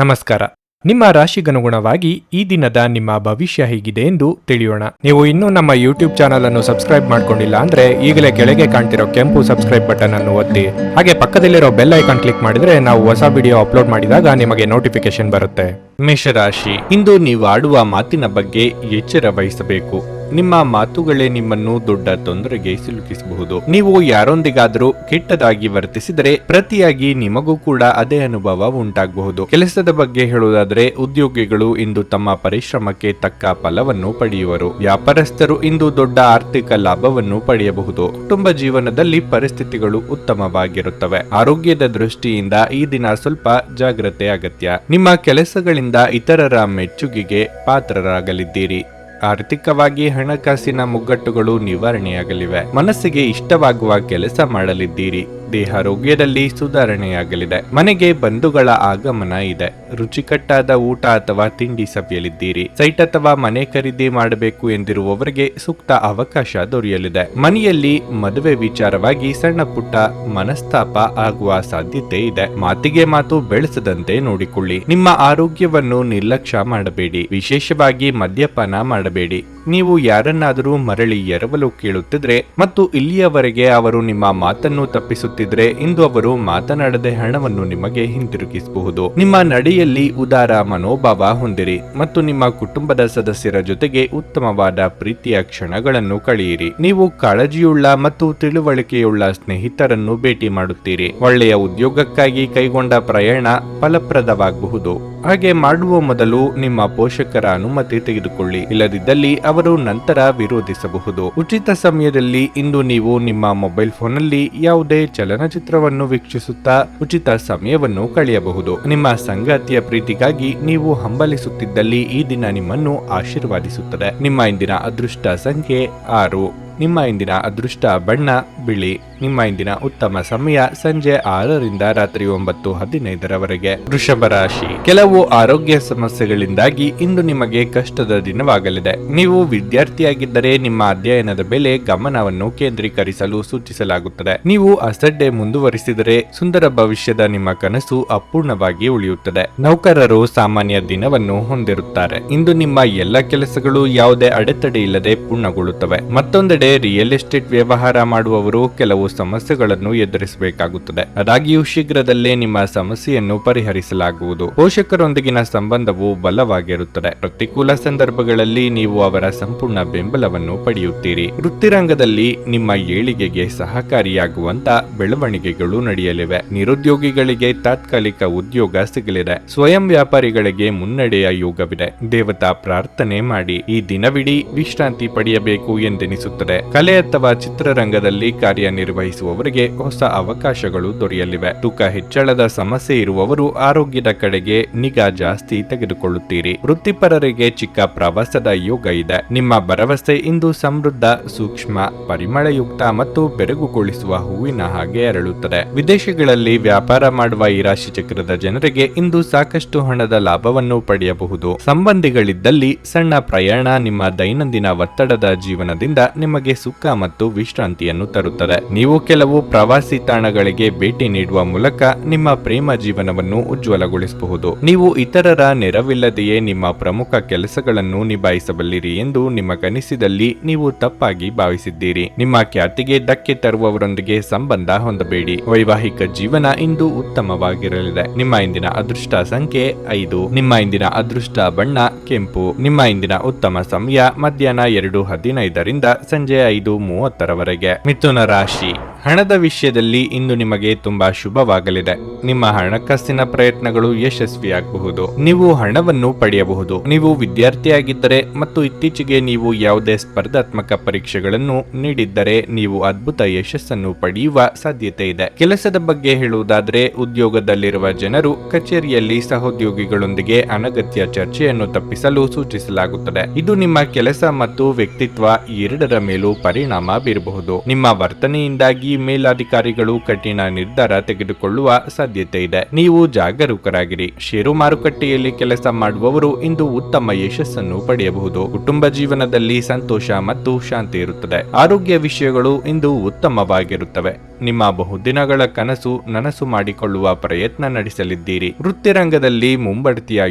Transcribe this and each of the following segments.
ನಮಸ್ಕಾರ. ನಿಮ್ಮ ರಾಶಿಗನುಗುಣವಾಗಿ ಈ ದಿನದ ನಿಮ್ಮ ಭವಿಷ್ಯ ಹೇಗಿದೆ ಎಂದು ತಿಳಿಯೋಣ. ನೀವು ಇನ್ನೂ ನಮ್ಮ ಯೂಟ್ಯೂಬ್ ಚಾನಲ್ ಅನ್ನು ಸಬ್ಸ್ಕ್ರೈಬ್ ಮಾಡ್ಕೊಂಡಿಲ್ಲ ಅಂದ್ರೆ ಈಗಲೇ ಕೆಳಗೆ ಕಾಣ್ತಿರೋ ಕೆಂಪು ಸಬ್ಸ್ಕ್ರೈಬ್ ಬಟನ್ ಅನ್ನು ಒತ್ತಿ, ಹಾಗೆ ಪಕ್ಕದಲ್ಲಿರೋ ಬೆಲ್ ಐಕಾನ್ ಕ್ಲಿಕ್ ಮಾಡಿದ್ರೆ ನಾವು ಹೊಸ ವಿಡಿಯೋ ಅಪ್ಲೋಡ್ ಮಾಡಿದಾಗ ನಿಮಗೆ ನೋಟಿಫಿಕೇಶನ್ ಬರುತ್ತೆ. ಮೇಷರಾಶಿ, ಇಂದು ನೀವು ಆಡುವ ಮಾತಿನ ಬಗ್ಗೆ ಎಚ್ಚರ ವಹಿಸಬೇಕು. ನಿಮ್ಮ ಮಾತುಗಳೇ ನಿಮ್ಮನ್ನು ದೊಡ್ಡ ತೊಂದರೆಗೆ ಸಿಲುಕಿಸಬಹುದು. ನೀವು ಯಾರೊಂದಿಗಾದರೂ ಕೆಟ್ಟದಾಗಿ ವರ್ತಿಸಿದರೆ ಪ್ರತಿಯಾಗಿ ನಿಮಗೂ ಕೂಡ ಅದೇ ಅನುಭವ ಉಂಟಾಗಬಹುದು. ಕೆಲಸದ ಬಗ್ಗೆ ಹೇಳುವುದಾದರೆ ಉದ್ಯೋಗಿಗಳು ಇಂದು ತಮ್ಮ ಪರಿಶ್ರಮಕ್ಕೆ ತಕ್ಕ ಫಲವನ್ನು ಪಡೆಯುವರು. ವ್ಯಾಪಾರಸ್ಥರು ಇಂದು ದೊಡ್ಡ ಆರ್ಥಿಕ ಲಾಭವನ್ನು ಪಡೆಯಬಹುದು. ಕುಟುಂಬ ಜೀವನದಲ್ಲಿ ಪರಿಸ್ಥಿತಿಗಳು ಉತ್ತಮವಾಗಿರುತ್ತವೆ. ಆರೋಗ್ಯದ ದೃಷ್ಟಿಯಿಂದ ಈ ದಿನ ಸ್ವಲ್ಪ ಜಾಗ್ರತೆ ಅಗತ್ಯ. ನಿಮ್ಮ ಕೆಲಸಗಳಿಂದ ಇತರರ ಮೆಚ್ಚುಗೆಗೆ ಪಾತ್ರರಾಗಲಿದ್ದೀರಿ. ಆರ್ಥಿಕವಾಗಿ ಹಣಕಾಸಿನ ಮುಗ್ಗಟ್ಟುಗಳು ನಿವಾರಣೆಯಾಗಲಿವೆ. ಮನಸ್ಸಿಗೆ ಇಷ್ಟವಾಗುವ ಕೆಲಸ ಮಾಡಲಿದ್ದೀರಿ. ದೇಹಾರೋಗ್ಯದಲ್ಲಿ ಸುಧಾರಣೆಯಾಗಲಿದೆ. ಮನೆಗೆ ಬಂಧುಗಳ ಆಗಮನ ಇದೆ. ರುಚಿಕಟ್ಟಾದ ಊಟ ಅಥವಾ ತಿಂಡಿ ಸವಿಯಲಿದ್ದೀರಿ. ಸೈಟ್ ಅಥವಾ ಮನೆ ಖರೀದಿ ಮಾಡಬೇಕು ಎಂದಿರುವವರಿಗೆ ಸೂಕ್ತ ಅವಕಾಶ ದೊರೆಯಲಿದೆ. ಮನೆಯಲ್ಲಿ ಮದುವೆ ವಿಚಾರವಾಗಿ ಸಣ್ಣ ಪುಟ್ಟ ಮನಸ್ತಾಪ ಆಗುವ ಸಾಧ್ಯತೆ ಇದೆ. ಮಾತಿಗೆ ಮಾತು ಬೆಳೆಸದಂತೆ ನೋಡಿಕೊಳ್ಳಿ. ನಿಮ್ಮ ಆರೋಗ್ಯವನ್ನು ನಿರ್ಲಕ್ಷ್ಯ ಮಾಡಬೇಡಿ. ವಿಶೇಷವಾಗಿ ಮದ್ಯಪಾನ ಮಾಡಬೇಡಿ. ನೀವು ಯಾರನ್ನಾದರೂ ಮರಳಿ ಎರವಲು ಕೇಳುತ್ತಿದ್ರೆ ಮತ್ತು ಇಲ್ಲಿಯವರೆಗೆ ಅವರು ನಿಮ್ಮ ಮಾತನ್ನು ತಪ್ಪಿಸುತ್ತಿದ್ರೆ ಇಂದು ಅವರು ಮಾತನಾಡದೆ ಹಣವನ್ನು ನಿಮಗೆ ಹಿಂತಿರುಗಿಸಬಹುದು. ನಿಮ್ಮ ನಡೆಯಲ್ಲಿ ಉದಾರ ಮನೋಭಾವ ಹೊಂದಿರಿ ಮತ್ತು ನಿಮ್ಮ ಕುಟುಂಬದ ಸದಸ್ಯರ ಜೊತೆಗೆ ಉತ್ತಮವಾದ ಪ್ರೀತಿಯ ಕ್ಷಣಗಳನ್ನು ಕಳೆಯಿರಿ. ನೀವು ಕಾಳಜಿಯುಳ್ಳ ಮತ್ತು ತಿಳುವಳಿಕೆಯುಳ್ಳ ಸ್ನೇಹಿತರನ್ನು ಭೇಟಿ ಮಾಡುತ್ತೀರಿ. ಒಳ್ಳೆಯ ಉದ್ಯೋಗಕ್ಕಾಗಿ ಕೈಗೊಂಡ ಪ್ರಯಾಣ ಫಲಪ್ರದವಾಗಬಹುದು. ಹಾಗೆ ಮಾಡುವ ಮೊದಲು ನಿಮ್ಮ ಪೋಷಕರ ಅನುಮತಿ ತೆಗೆದುಕೊಳ್ಳಿ. ಇಲ್ಲದಿದ್ದಲ್ಲಿ ಅವರು ನಂತರ ವಿರೋಧಿಸಬಹುದು. ಉಚಿತ ಸಮಯದಲ್ಲಿ ಇಂದು ನೀವು ನಿಮ್ಮ ಮೊಬೈಲ್ ಫೋನ್ನಲ್ಲಿ ಯಾವುದೇ ಚಲನಚಿತ್ರವನ್ನು ವೀಕ್ಷಿಸುತ್ತಾ ಉಚಿತ ಸಮಯವನ್ನು ಕಳೆಯಬಹುದು. ನಿಮ್ಮ ಸಂಗಾತಿಯ ಪ್ರೀತಿಗಾಗಿ ನೀವು ಹಂಬಲಿಸುತ್ತಿದ್ದಲ್ಲಿ ಈ ದಿನ ನಿಮ್ಮನ್ನು ಆಶೀರ್ವಾದಿಸುತ್ತದೆ. ನಿಮ್ಮ ಇಂದಿನ ಅದೃಷ್ಟ ಸಂಖ್ಯೆ 6. ನಿಮ್ಮ ಇಂದಿನ ಅದೃಷ್ಟ ಬಣ್ಣ ಬಿಳಿ. ನಿಮ್ಮ ಇಂದಿನ ಉತ್ತಮ ಸಮಯ ಸಂಜೆ 6ರಿಂದ ರಾತ್ರಿ 9:15 ವೃಷಭ ರಾಶಿ, ಕೆಲವು ಆರೋಗ್ಯ ಸಮಸ್ಯೆಗಳಿಂದಾಗಿ ಇಂದು ನಿಮಗೆ ಕಷ್ಟದ ದಿನವಾಗಲಿದೆ. ನೀವು ವಿದ್ಯಾರ್ಥಿಯಾಗಿದ್ದರೆ ನಿಮ್ಮ ಅಧ್ಯಯನದ ಮೇಲೆ ಗಮನವನ್ನು ಕೇಂದ್ರೀಕರಿಸಲು ಸೂಚಿಸಲಾಗುತ್ತದೆ. ನೀವು ಅಸಡ್ಡೆ ಮುಂದುವರಿಸಿದರೆ ಸುಂದರ ಭವಿಷ್ಯದ ನಿಮ್ಮ ಕನಸು ಅಪೂರ್ಣವಾಗಿ ಉಳಿಯುತ್ತದೆ. ನೌಕರರು ಸಾಮಾನ್ಯ ದಿನವನ್ನು ಹೊಂದಿರುತ್ತಾರೆ. ಇಂದು ನಿಮ್ಮ ಎಲ್ಲ ಕೆಲಸಗಳು ಯಾವುದೇ ಅಡೆತಡೆ ಇಲ್ಲದೆ ಪೂರ್ಣಗೊಳ್ಳುತ್ತವೆ. ಮತ್ತೊಂದೆಡೆ ರಿಯಲ್ ಎಸ್ಟೇಟ್ ವ್ಯವಹಾರ ಮಾಡುವವರು ಕೆಲವು ಸಮಸ್ಯೆಗಳನ್ನು ಎದುರಿಸಬೇಕಾಗುತ್ತದೆ. ಆದಾಗ್ಯೂ ಶೀಘ್ರದಲ್ಲೇ ನಿಮ್ಮ ಸಮಸ್ಯೆಯನ್ನು ಪರಿಹರಿಸಲಾಗುವುದು. ಪೋಷಕರೊಂದಿಗಿನ ಸಂಬಂಧವು ಬಲವಾಗಿರುತ್ತದೆ. ಪ್ರತಿಕೂಲ ಸಂದರ್ಭಗಳಲ್ಲಿ ನೀವು ಅವರ ಸಂಪೂರ್ಣ ಬೆಂಬಲವನ್ನು ಪಡೆಯುತ್ತೀರಿ. ವೃತ್ತಿರಂಗದಲ್ಲಿ ನಿಮ್ಮ ಏಳಿಗೆಗೆ ಸಹಕಾರಿಯಾಗುವಂತ ಬೆಳವಣಿಗೆಗಳು ನಡೆಯಲಿವೆ. ನಿರುದ್ಯೋಗಿಗಳಿಗೆ ತಾತ್ಕಾಲಿಕ ಉದ್ಯೋಗ ಸಿಗಲಿದೆ. ಸ್ವಯಂ ವ್ಯಾಪಾರಿಗಳಿಗೆ ಮುನ್ನಡೆಯ ಯೋಗವಿದೆ. ದೇವತಾ ಪ್ರಾರ್ಥನೆ ಮಾಡಿ. ಈ ದಿನವಿಡೀ ವಿಶ್ರಾಂತಿ ಪಡೆಯಬೇಕು ಎಂದೆನಿಸುತ್ತದೆ. ಕಲೆ ಅಥವಾ ಚಿತ್ರರಂಗದಲ್ಲಿ ಕಾರ್ಯನಿರ್ವಹಿಸುವವರಿಗೆ ಹೊಸ ಅವಕಾಶಗಳು ದೊರೆಯಲಿವೆ. ತೂಕ ಹೆಚ್ಚಳದ ಸಮಸ್ಯೆ ಇರುವವರು ಆರೋಗ್ಯದ ಕಡೆಗೆ ನಿಗಾ ಜಾಸ್ತಿ ತೆಗೆದುಕೊಳ್ಳುತ್ತೀರಿ. ವೃತ್ತಿಪರರಿಗೆ ಚಿಕ್ಕ ಪ್ರವಾಸದ ಯೋಗ ಇದೆ. ನಿಮ್ಮ ಭರವಸೆ ಇಂದು ಸಮೃದ್ಧ, ಸೂಕ್ಷ್ಮ, ಪರಿಮಳಯುಕ್ತ ಮತ್ತು ಬೆರಗುಗೊಳಿಸುವ ಹೂವಿನ ಹಾಗೆ ಅರಳುತ್ತದೆ. ವಿದೇಶಗಳಲ್ಲಿ ವ್ಯಾಪಾರ ಮಾಡುವ ಈ ರಾಶಿ ಚಕ್ರದ ಜನರಿಗೆ ಇಂದು ಸಾಕಷ್ಟು ಹಣದ ಲಾಭವನ್ನು ಪಡೆಯಬಹುದು. ಸಂಬಂಧಿಗಳಿದ್ದಲ್ಲಿ ಸಣ್ಣ ಪ್ರಯಾಣ ನಿಮ್ಮ ದೈನಂದಿನ ಒತ್ತಡದ ಜೀವನದಿಂದ ನಿಮಗೆ ಸುಖ ಮತ್ತು ವಿಶ್ರಾಂತಿಯನ್ನು ತರುತ್ತದೆ. ನೀವು ಕೆಲವು ಪ್ರವಾಸಿ ತಾಣಗಳಿಗೆ ಭೇಟಿ ನೀಡುವ ಮೂಲಕ ನಿಮ್ಮ ಪ್ರೇಮ ಜೀವನವನ್ನು ಉಜ್ವಲಗೊಳಿಸಬಹುದು. ನೀವು ಇತರರ ನೆರವಿಲ್ಲದೆಯೇ ನಿಮ್ಮ ಪ್ರಮುಖ ಕೆಲಸಗಳನ್ನು ನಿಭಾಯಿಸಬಲ್ಲಿರಿ ಎಂದು ನಿಮಗನಿಸಿದಲ್ಲಿ ನೀವು ತಪ್ಪಾಗಿ ಭಾವಿಸಿದ್ದೀರಿ. ನಿಮ್ಮ ಖ್ಯಾತಿಗೆ ಧಕ್ಕೆ ತರುವವರೊಂದಿಗೆ ಸಂಬಂಧ ಹೊಂದಬೇಡಿ. ವೈವಾಹಿಕ ಜೀವನ ಇಂದು ಉತ್ತಮವಾಗಿರಲಿದೆ. ನಿಮ್ಮ ಇಂದಿನ ಅದೃಷ್ಟ ಸಂಖ್ಯೆ 5. ನಿಮ್ಮ ಇಂದಿನ ಅದೃಷ್ಟ ಬಣ್ಣ ಕೆಂಪು. ನಿಮ್ಮ ಇಂದಿನ ಉತ್ತಮ ಸಮಯ ಮಧ್ಯಾಹ್ನ 2:15ರಿಂದ ಸಂಜೆ 5:30 ಮಿಥುನ ರಾಶಿ, ಹಣದ ವಿಷಯದಲ್ಲಿ ಇಂದು ನಿಮಗೆ ತುಂಬಾ ಶುಭವಾಗಲಿದೆ. ನಿಮ್ಮ ಹಣಕಾಸಿನ ಪ್ರಯತ್ನಗಳು ಯಶಸ್ವಿಯಾಗಬಹುದು. ನೀವು ಹಣವನ್ನು ಪಡೆಯಬಹುದು. ನೀವು ವಿದ್ಯಾರ್ಥಿಯಾಗಿದ್ದರೆ ಮತ್ತು ಇತ್ತೀಚೆಗೆ ನೀವು ಯಾವುದೇ ಸ್ಪರ್ಧಾತ್ಮಕ ಪರೀಕ್ಷೆಗಳನ್ನು ನೀಡಿದ್ದರೆ ನೀವು ಅದ್ಭುತ ಯಶಸ್ಸನ್ನು ಪಡೆಯುವ ಸಾಧ್ಯತೆ ಇದೆ. ಕೆಲಸದ ಬಗ್ಗೆ ಹೇಳುವುದಾದರೆ ಉದ್ಯೋಗದಲ್ಲಿರುವ ಜನರು ಕಚೇರಿಯಲ್ಲಿ ಸಹೋದ್ಯೋಗಿಗಳೊಂದಿಗೆ ಅನಗತ್ಯ ಚರ್ಚೆಯನ್ನು ತಪ್ಪಿಸಲು ಸೂಚಿಸಲಾಗುತ್ತದೆ. ಇದು ನಿಮ್ಮ ಕೆಲಸ ಮತ್ತು ವ್ಯಕ್ತಿತ್ವ ಎರಡರ ಮೇಲೂ ಪರಿಣಾಮ ಬೀರಬಹುದು. ನಿಮ್ಮ ವರ್ತನೆಯಿಂದಾಗಿ ಮೇಲಾಧಿಕಾರಿಗಳು ಕಠಿಣ ನಿರ್ಧಾರ ತೆಗೆದುಕೊಳ್ಳುವ ಸಾಧ್ಯತೆ ಇದೆ. ನೀವು ಜಾಗರೂಕರಾಗಿರಿ. ಷೇರು ಮಾರುಕಟ್ಟೆಯಲ್ಲಿ ಕೆಲಸ ಮಾಡುವವರು ಇಂದು ಉತ್ತಮ ಯಶಸ್ಸನ್ನು ಪಡೆಯಬಹುದು. ಕುಟುಂಬ ಜೀವನದಲ್ಲಿ ಸಂತೋಷ ಮತ್ತು ಶಾಂತಿ ಇರುತ್ತದೆ. ಆರೋಗ್ಯ ವಿಷಯಗಳು ಇಂದು ಉತ್ತಮವಾಗಿರುತ್ತವೆ. ನಿಮ್ಮ ಬಹುದಿನಗಳ ಕನಸು ನನಸು ಮಾಡಿಕೊಳ್ಳುವ ಪ್ರಯತ್ನ ನಡೆಸಲಿದ್ದೀರಿ. ವೃತ್ತಿರಂಗದಲ್ಲಿ ಮುಂಬಡ್ತಿಯ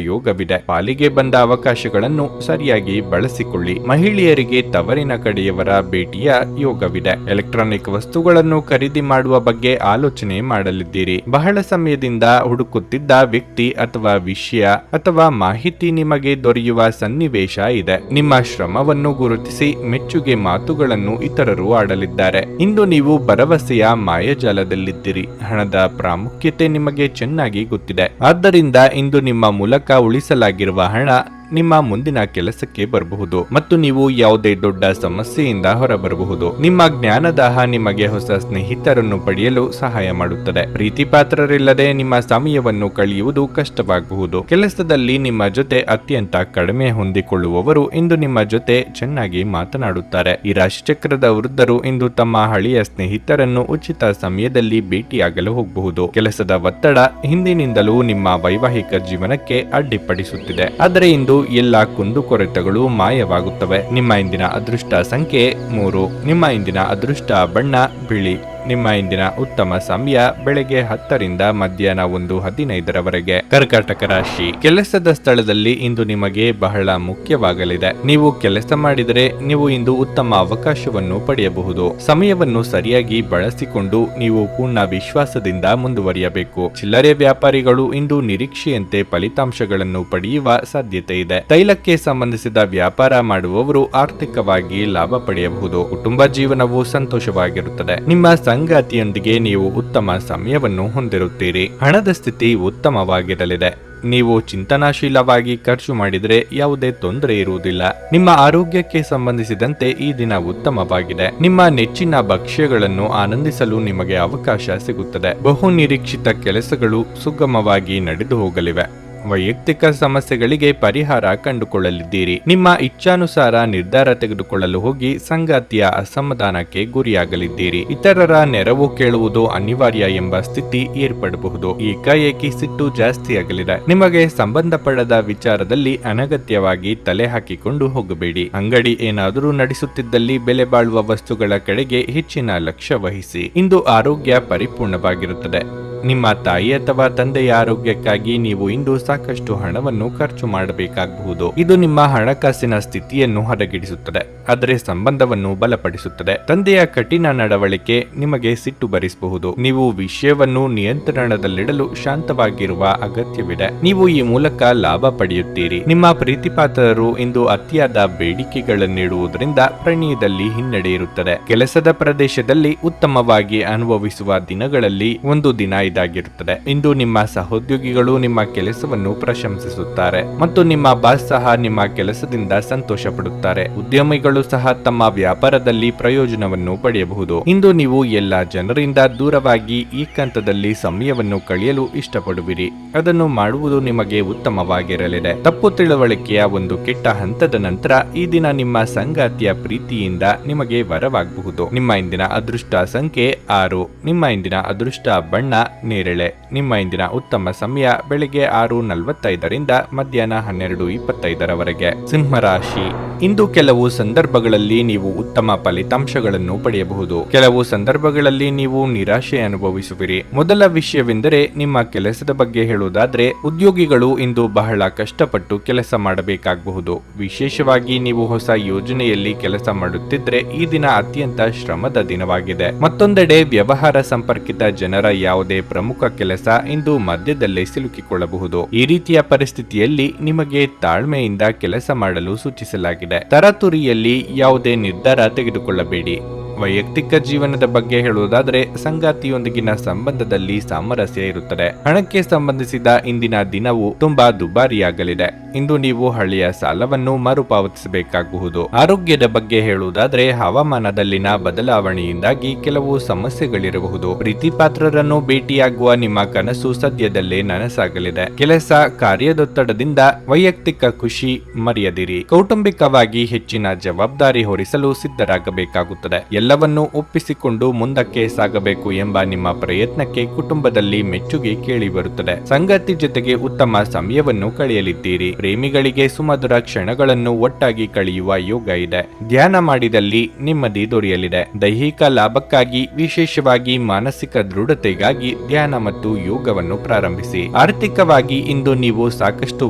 ಯೋಗವಿದೆ. ಪಾಲಿಗೆ ಬಂದ ಅವಕಾಶಗಳನ್ನು ಸರಿಯಾಗಿ ಬಳಸಿಕೊಳ್ಳಿ. ಮಹಿಳೆಯರಿಗೆ ತವರಿನ ಕಡೆಯವರ ಭೇಟಿಯ ಯೋಗವಿದೆ. ಎಲೆಕ್ಟ್ರಾನಿಕ್ ವಸ್ತುಗಳನ್ನು ಖರೀದಿ ಮಾಡುವ ಬಗ್ಗೆ ಆಲೋಚನೆ ಮಾಡಲಿದ್ದೀರಿ. ಬಹಳ ಸಮಯದಿಂದ ಹುಡುಕುತ್ತಿದ್ದ ವ್ಯಕ್ತಿ ಅಥವಾ ವಿಷಯ ಅಥವಾ ಮಾಹಿತಿ ನಿಮಗೆ ದೊರೆಯುವ ಸನ್ನಿವೇಶ ಇದೆ. ನಿಮ್ಮ ಶ್ರಮವನ್ನು ಗುರುತಿಸಿ ಮೆಚ್ಚುಗೆ ಮಾತುಗಳನ್ನು ಇತರರು ಆಡಲಿದ್ದಾರೆ. ಇಂದು ನೀವು ಭರವಸೆಯ ಮಾಯಾಜಾಲದಲ್ಲಿದ್ದೀರಿ. ಹಣದ ಪ್ರಾಮುಖ್ಯತೆ ನಿಮಗೆ ಚೆನ್ನಾಗಿ ಗೊತ್ತಿದೆ. ಆದ್ದರಿಂದ ಇಂದು ನಿಮ್ಮ ಮೂಲಕ ಉಳಿಸಲಾಗಿರುವ ಹಣ ನಿಮ್ಮ ಮುಂದಿನ ಕೆಲಸಕ್ಕೆ ಬರಬಹುದು ಮತ್ತು ನೀವು ಯಾವುದೇ ದೊಡ್ಡ ಸಮಸ್ಯೆಯಿಂದ ಹೊರಬರಬಹುದು. ನಿಮ್ಮ ಜ್ಞಾನದಾಹ ನಿಮಗೆ ಹೊಸ ಸ್ನೇಹಿತರನ್ನು ಪಡೆಯಲು ಸಹಾಯ ಮಾಡುತ್ತದೆ. ಪ್ರೀತಿ ಪಾತ್ರರಿಲ್ಲದೆ ನಿಮ್ಮ ಸಮಯವನ್ನು ಕಳೆಯುವುದು ಕಷ್ಟವಾಗಬಹುದು. ಕೆಲಸದಲ್ಲಿ ನಿಮ್ಮ ಜೊತೆ ಅತ್ಯಂತ ಕಡಿಮೆ ಹೊಂದಿಕೊಳ್ಳುವವರು ಇಂದು ನಿಮ್ಮ ಜೊತೆ ಚೆನ್ನಾಗಿ ಮಾತನಾಡುತ್ತಾರೆ. ಈ ರಾಶಿಚಕ್ರದ ವೃದ್ಧರು ಇಂದು ತಮ್ಮ ಹಳೆಯ ಸ್ನೇಹಿತರನ್ನು ಉಚಿತ ಸಮಯದಲ್ಲಿ ಭೇಟಿಯಾಗಲು ಹೋಗಬಹುದು. ಕೆಲಸದ ಒತ್ತಡ ಹಿಂದಿನಿಂದಲೂ ನಿಮ್ಮ ವೈವಾಹಿಕ ಜೀವನಕ್ಕೆ ಅಡ್ಡಿಪಡಿಸುತ್ತಿದೆ. ಆದರೆ ಇಂದು ಎಲ್ಲ ಕುಂದುಕೊರತೆಗಳು ಮಾಯವಾಗುತ್ತವೆ. ನಿಮ್ಮ ಇಂದಿನ ಅದೃಷ್ಟ ಸಂಖ್ಯೆ 3. ನಿಮ್ಮ ಇಂದಿನ ಅದೃಷ್ಟ ಬಣ್ಣ ಬಿಳಿ. ನಿಮ್ಮ ಇಂದಿನ ಉತ್ತಮ ಸಮಯ ಬೆಳಗ್ಗೆ 10 ರಿಂದ ಮಧ್ಯಾಹ್ನ 1:15 ಕರ್ಕಾಟಕ ರಾಶಿ. ಕೆಲಸದ ಸ್ಥಳದಲ್ಲಿ ಇಂದು ನಿಮಗೆ ಬಹಳ ಮುಖ್ಯವಾಗಲಿದೆ. ನೀವು ಕೆಲಸ ಮಾಡಿದರೆ ನೀವು ಇಂದು ಉತ್ತಮ ಅವಕಾಶವನ್ನು ಪಡೆಯಬಹುದು. ಸಮಯವನ್ನು ಸರಿಯಾಗಿ ಬಳಸಿಕೊಂಡು ನೀವು ಪೂರ್ಣ ವಿಶ್ವಾಸದಿಂದ ಮುಂದುವರಿಯಬೇಕು. ಚಿಲ್ಲರೆ ವ್ಯಾಪಾರಿಗಳು ಇಂದು ನಿರೀಕ್ಷೆಯಂತೆ ಫಲಿತಾಂಶಗಳನ್ನು ಪಡೆಯುವ ಸಾಧ್ಯತೆ ಇದೆ. ತೈಲಕ್ಕೆ ಸಂಬಂಧಿಸಿದ ವ್ಯಾಪಾರ ಮಾಡುವವರು ಆರ್ಥಿಕವಾಗಿ ಲಾಭ ಪಡೆಯಬಹುದು. ಕುಟುಂಬ ಜೀವನವು ಸಂತೋಷವಾಗಿರುತ್ತದೆ. ನಿಮ್ಮ ಸಂಗಾತಿಯೊಂದಿಗೆ ನೀವು ಉತ್ತಮ ಸಮಯವನ್ನು ಹೊಂದಿರುತ್ತೀರಿ. ಹಣದ ಸ್ಥಿತಿ ಉತ್ತಮವಾಗಿರಲಿದೆ. ನೀವು ಚಿಂತನಾಶೀಲವಾಗಿ ಖರ್ಚು ಮಾಡಿದರೆ ಯಾವುದೇ ತೊಂದರೆ ಇರುವುದಿಲ್ಲ. ನಿಮ್ಮ ಆರೋಗ್ಯಕ್ಕೆ ಸಂಬಂಧಿಸಿದಂತೆ ಈ ದಿನ ಉತ್ತಮವಾಗಿದೆ. ನಿಮ್ಮ ನೆಚ್ಚಿನ ಭಕ್ಷ್ಯಗಳನ್ನು ಆನಂದಿಸಲು ನಿಮಗೆ ಅವಕಾಶ ಸಿಗುತ್ತದೆ. ಬಹು ನಿರೀಕ್ಷಿತ ಕೆಲಸಗಳು ಸುಗಮವಾಗಿ ನಡೆದು ಹೋಗಲಿವೆ. ವೈಯಕ್ತಿಕ ಸಮಸ್ಯೆಗಳಿಗೆ ಪರಿಹಾರ ಕಂಡುಕೊಳ್ಳಲಿದ್ದೀರಿ. ನಿಮ್ಮ ಇಚ್ಛಾನುಸಾರ ನಿರ್ಧಾರ ತೆಗೆದುಕೊಳ್ಳಲು ಹೋಗಿ ಸಂಗಾತಿಯ ಅಸಮಾಧಾನಕ್ಕೆ ಗುರಿಯಾಗಲಿದ್ದೀರಿ. ಇತರರ ನೆರವು ಕೇಳುವುದು ಅನಿವಾರ್ಯ ಎಂಬ ಸ್ಥಿತಿ ಏರ್ಪಡಬಹುದು. ಏಕಾಏಕಿ ಸಿಟ್ಟು ಜಾಸ್ತಿಯಾಗಲಿದೆ. ನಿಮಗೆ ಸಂಬಂಧಪಡದ ವಿಚಾರದಲ್ಲಿ ಅನಗತ್ಯವಾಗಿ ತಲೆ ಹಾಕಿಕೊಂಡು ಹೋಗಬೇಡಿ. ಅಂಗಡಿ ಏನಾದರೂ ನಡೆಸುತ್ತಿದ್ದಲ್ಲಿ ಬೆಲೆ ಬಾಳುವ ವಸ್ತುಗಳ ಕಡೆಗೆ ಹೆಚ್ಚಿನ ಲಕ್ಷ್ಯ ವಹಿಸಿ. ಇಂದು ಆರೋಗ್ಯ ಪರಿಪೂರ್ಣವಾಗಿರುತ್ತದೆ. ನಿಮ್ಮ ತಾಯಿ ಅಥವಾ ತಂದೆಯ ಆರೋಗ್ಯಕ್ಕಾಗಿ ನೀವು ಇಂದು ಸಾಕಷ್ಟು ಹಣವನ್ನು ಖರ್ಚು ಮಾಡಬೇಕಾಗಬಹುದು. ಇದು ನಿಮ್ಮ ಹಣಕಾಸಿನ ಸ್ಥಿತಿಯನ್ನು ಹದಗೆಡಿಸುತ್ತದೆ, ಆದರೆ ಸಂಬಂಧವನ್ನು ಬಲಪಡಿಸುತ್ತದೆ. ತಂದೆಯ ಕಠಿಣ ನಡವಳಿಕೆ ನಿಮಗೆ ಸಿಟ್ಟು ಬರಿಸಬಹುದು. ನೀವು ವಿಷಯವನ್ನು ನಿಯಂತ್ರಣದಲ್ಲಿಡಲು ಶಾಂತವಾಗಿರುವ ಅಗತ್ಯವಿದೆ. ನೀವು ಈ ಮೂಲಕ ಲಾಭ ಪಡೆಯುತ್ತೀರಿ. ನಿಮ್ಮ ಪ್ರೀತಿಪಾತ್ರರು ಇಂದು ಅತಿಯಾದ ಬೇಡಿಕೆಗಳನ್ನಿಡುವುದರಿಂದ ಪ್ರಣಯದಲ್ಲಿ ಹಿನ್ನಡೆ ಇರುತ್ತದೆ. ಕೆಲಸದ ಪ್ರದೇಶದಲ್ಲಿ ಉತ್ತಮವಾಗಿ ಅನುಭವಿಸುವ ದಿನಗಳಲ್ಲಿ ಒಂದು ದಿನ ಇದಾಗಿರುತ್ತದೆ. ಇಂದು ನಿಮ್ಮ ಸಹೋದ್ಯೋಗಿಗಳು ನಿಮ್ಮ ಕೆಲಸವನ್ನು ಪ್ರಶಂಸಿಸುತ್ತಾರೆ ಮತ್ತು ನಿಮ್ಮ ಬಾಸ್ ಸಹ ನಿಮ್ಮ ಕೆಲಸದಿಂದ ಸಂತೋಷ ಪಡುತ್ತಾರೆ. ಉದ್ಯಮಿಗಳು ಸಹ ತಮ್ಮ ವ್ಯಾಪಾರದಲ್ಲಿ ಪ್ರಯೋಜನವನ್ನು ಪಡೆಯಬಹುದು. ಇಂದು ನೀವು ಎಲ್ಲ ಜನರಿಂದ ದೂರವಾಗಿ ಏಕಾಂತದಲ್ಲಿ ಸಮಯವನ್ನು ಕಳೆಯಲು ಇಷ್ಟಪಡುವಿರಿ. ಅದನ್ನು ಮಾಡುವುದು ನಿಮಗೆ ಉತ್ತಮವಾಗಿರಲಿದೆ. ತಪ್ಪು ತಿಳುವಳಿಕೆಯ ಒಂದು ಕೆಟ್ಟ ಹಂತದ ನಂತರ ಈ ದಿನ ನಿಮ್ಮ ಸಂಗಾತಿಯ ಪ್ರೀತಿಯಿಂದ ನಿಮಗೆ ವರವಾಗಬಹುದು. ನಿಮ್ಮ ಇಂದಿನ ಅದೃಷ್ಟ ಸಂಖ್ಯೆ 6. ನಿಮ್ಮ ಇಂದಿನ ಅದೃಷ್ಟ ಬಣ್ಣ ನೇರಳೆ. ನಿಮ್ಮ ಇಂದಿನ ಉತ್ತಮ ಸಮಯ ಬೆಳಿಗ್ಗೆ 6:45 ರಿಂದ ಮಧ್ಯಾಹ್ನ 12:25 ಸಿಂಹರಾಶಿ. ಇಂದು ಕೆಲವು ಸಂದರ್ಭಗಳಲ್ಲಿ ನೀವು ಉತ್ತಮ ಫಲಿತಾಂಶಗಳನ್ನು ಪಡೆಯಬಹುದು. ಕೆಲವು ಸಂದರ್ಭಗಳಲ್ಲಿ ನೀವು ನಿರಾಶೆ ಅನುಭವಿಸುವಿರಿ. ಮೊದಲ ವಿಷಯವೆಂದರೆ ನಿಮ್ಮ ಕೆಲಸದ ಬಗ್ಗೆ ಹೇಳುವುದಾದ್ರೆ, ಉದ್ಯೋಗಿಗಳು ಇಂದು ಬಹಳ ಕಷ್ಟಪಟ್ಟು ಕೆಲಸ ಮಾಡಬೇಕಾಗಬಹುದು. ವಿಶೇಷವಾಗಿ ನೀವು ಹೊಸ ಯೋಜನೆಯಲ್ಲಿ ಕೆಲಸ ಮಾಡುತ್ತಿದ್ರೆ ಈ ದಿನ ಅತ್ಯಂತ ಶ್ರಮದ ದಿನವಾಗಿದೆ. ಮತ್ತೊಂದೆಡೆ ವ್ಯವಹಾರ ಸಂಪರ್ಕಿತ ಜನರ ಯಾವುದೇ ಪ್ರಮುಖ ಕೆಲಸ ಇಂದು ಮಧ್ಯದಲ್ಲೇ ಸಿಲುಕಿಕೊಳ್ಳಬಹುದು. ಈ ರೀತಿಯ ಪರಿಸ್ಥಿತಿಯಲ್ಲಿ ನಿಮಗೆ ತಾಳ್ಮೆಯಿಂದ ಕೆಲಸ ಮಾಡಲು ಸೂಚಿಸಲಾಗಿದೆ. ತರಾತುರಿಯಲ್ಲಿ ಯಾವುದೇ ನಿರ್ಧಾರ ತೆಗೆದುಕೊಳ್ಳಬೇಡಿ. ವೈಯಕ್ತಿಕ ಜೀವನದ ಬಗ್ಗೆ ಹೇಳುವುದಾದರೆ, ಸಂಗಾತಿಯೊಂದಿಗಿನ ಸಂಬಂಧದಲ್ಲಿ ಸಾಮರಸ್ಯ ಇರುತ್ತದೆ. ಹಣಕ್ಕೆ ಸಂಬಂಧಿಸಿದ ಇಂದಿನ ದಿನವು ತುಂಬಾ ದುಬಾರಿಯಾಗಲಿದೆ. ಇಂದು ನೀವು ಹಳೆಯ ಸಾಲವನ್ನು ಮರುಪಾವತಿಸಬೇಕಾಗಬಹುದು. ಆರೋಗ್ಯದ ಬಗ್ಗೆ ಹೇಳುವುದಾದರೆ, ಹವಾಮಾನದಲ್ಲಿನ ಬದಲಾವಣೆಯಿಂದಾಗಿ ಕೆಲವು ಸಮಸ್ಯೆಗಳಿರಬಹುದು. ಪ್ರೀತಿಪಾತ್ರರನ್ನು ಭೇಟಿಯಾಗುವ ನಿಮ್ಮ ಕನಸು ಸದ್ಯದಲ್ಲೇ ನನಸಾಗಲಿದೆ. ಕೆಲಸ ಕಾರ್ಯದೊತ್ತಡದಿಂದ ವೈಯಕ್ತಿಕ ಖುಷಿ ಮರೆಯದಿರಿ. ಕೌಟುಂಬಿಕವಾಗಿ ಹೆಚ್ಚಿನ ಜವಾಬ್ದಾರಿ ಹೊರಿಸಲು ಸಿದ್ಧರಾಗಬೇಕಾಗುತ್ತದೆ. ಎಲ್ಲವನ್ನೂ ಒಪ್ಪಿಸಿಕೊಂಡು ಮುಂದಕ್ಕೆ ಸಾಗಬೇಕು ಎಂಬ ನಿಮ್ಮ ಪ್ರಯತ್ನಕ್ಕೆ ಕುಟುಂಬದಲ್ಲಿ ಮೆಚ್ಚುಗೆ ಕೇಳಿ ಬರುತ್ತದೆ. ಸಂಗಾತಿ ಜೊತೆಗೆ ಉತ್ತಮ ಸಮಯವನ್ನು ಕಳೆಯಲಿದ್ದೀರಿ. ಪ್ರೇಮಿಗಳಿಗೆ ಸುಮಧುರ ಕ್ಷಣಗಳನ್ನು ಒಟ್ಟಾಗಿ ಕಳೆಯುವ ಯೋಗ ಇದೆ. ಧ್ಯಾನ ಮಾಡಿದಲ್ಲಿ ನೆಮ್ಮದಿ ದೊರೆಯಲಿದೆ. ದೈಹಿಕ ಲಾಭಕ್ಕಾಗಿ, ವಿಶೇಷವಾಗಿ ಮಾನಸಿಕ ದೃಢತೆಗಾಗಿ ಧ್ಯಾನ ಮತ್ತು ಯೋಗವನ್ನು ಪ್ರಾರಂಭಿಸಿ. ಆರ್ಥಿಕವಾಗಿ ಇಂದು ನೀವು ಸಾಕಷ್ಟು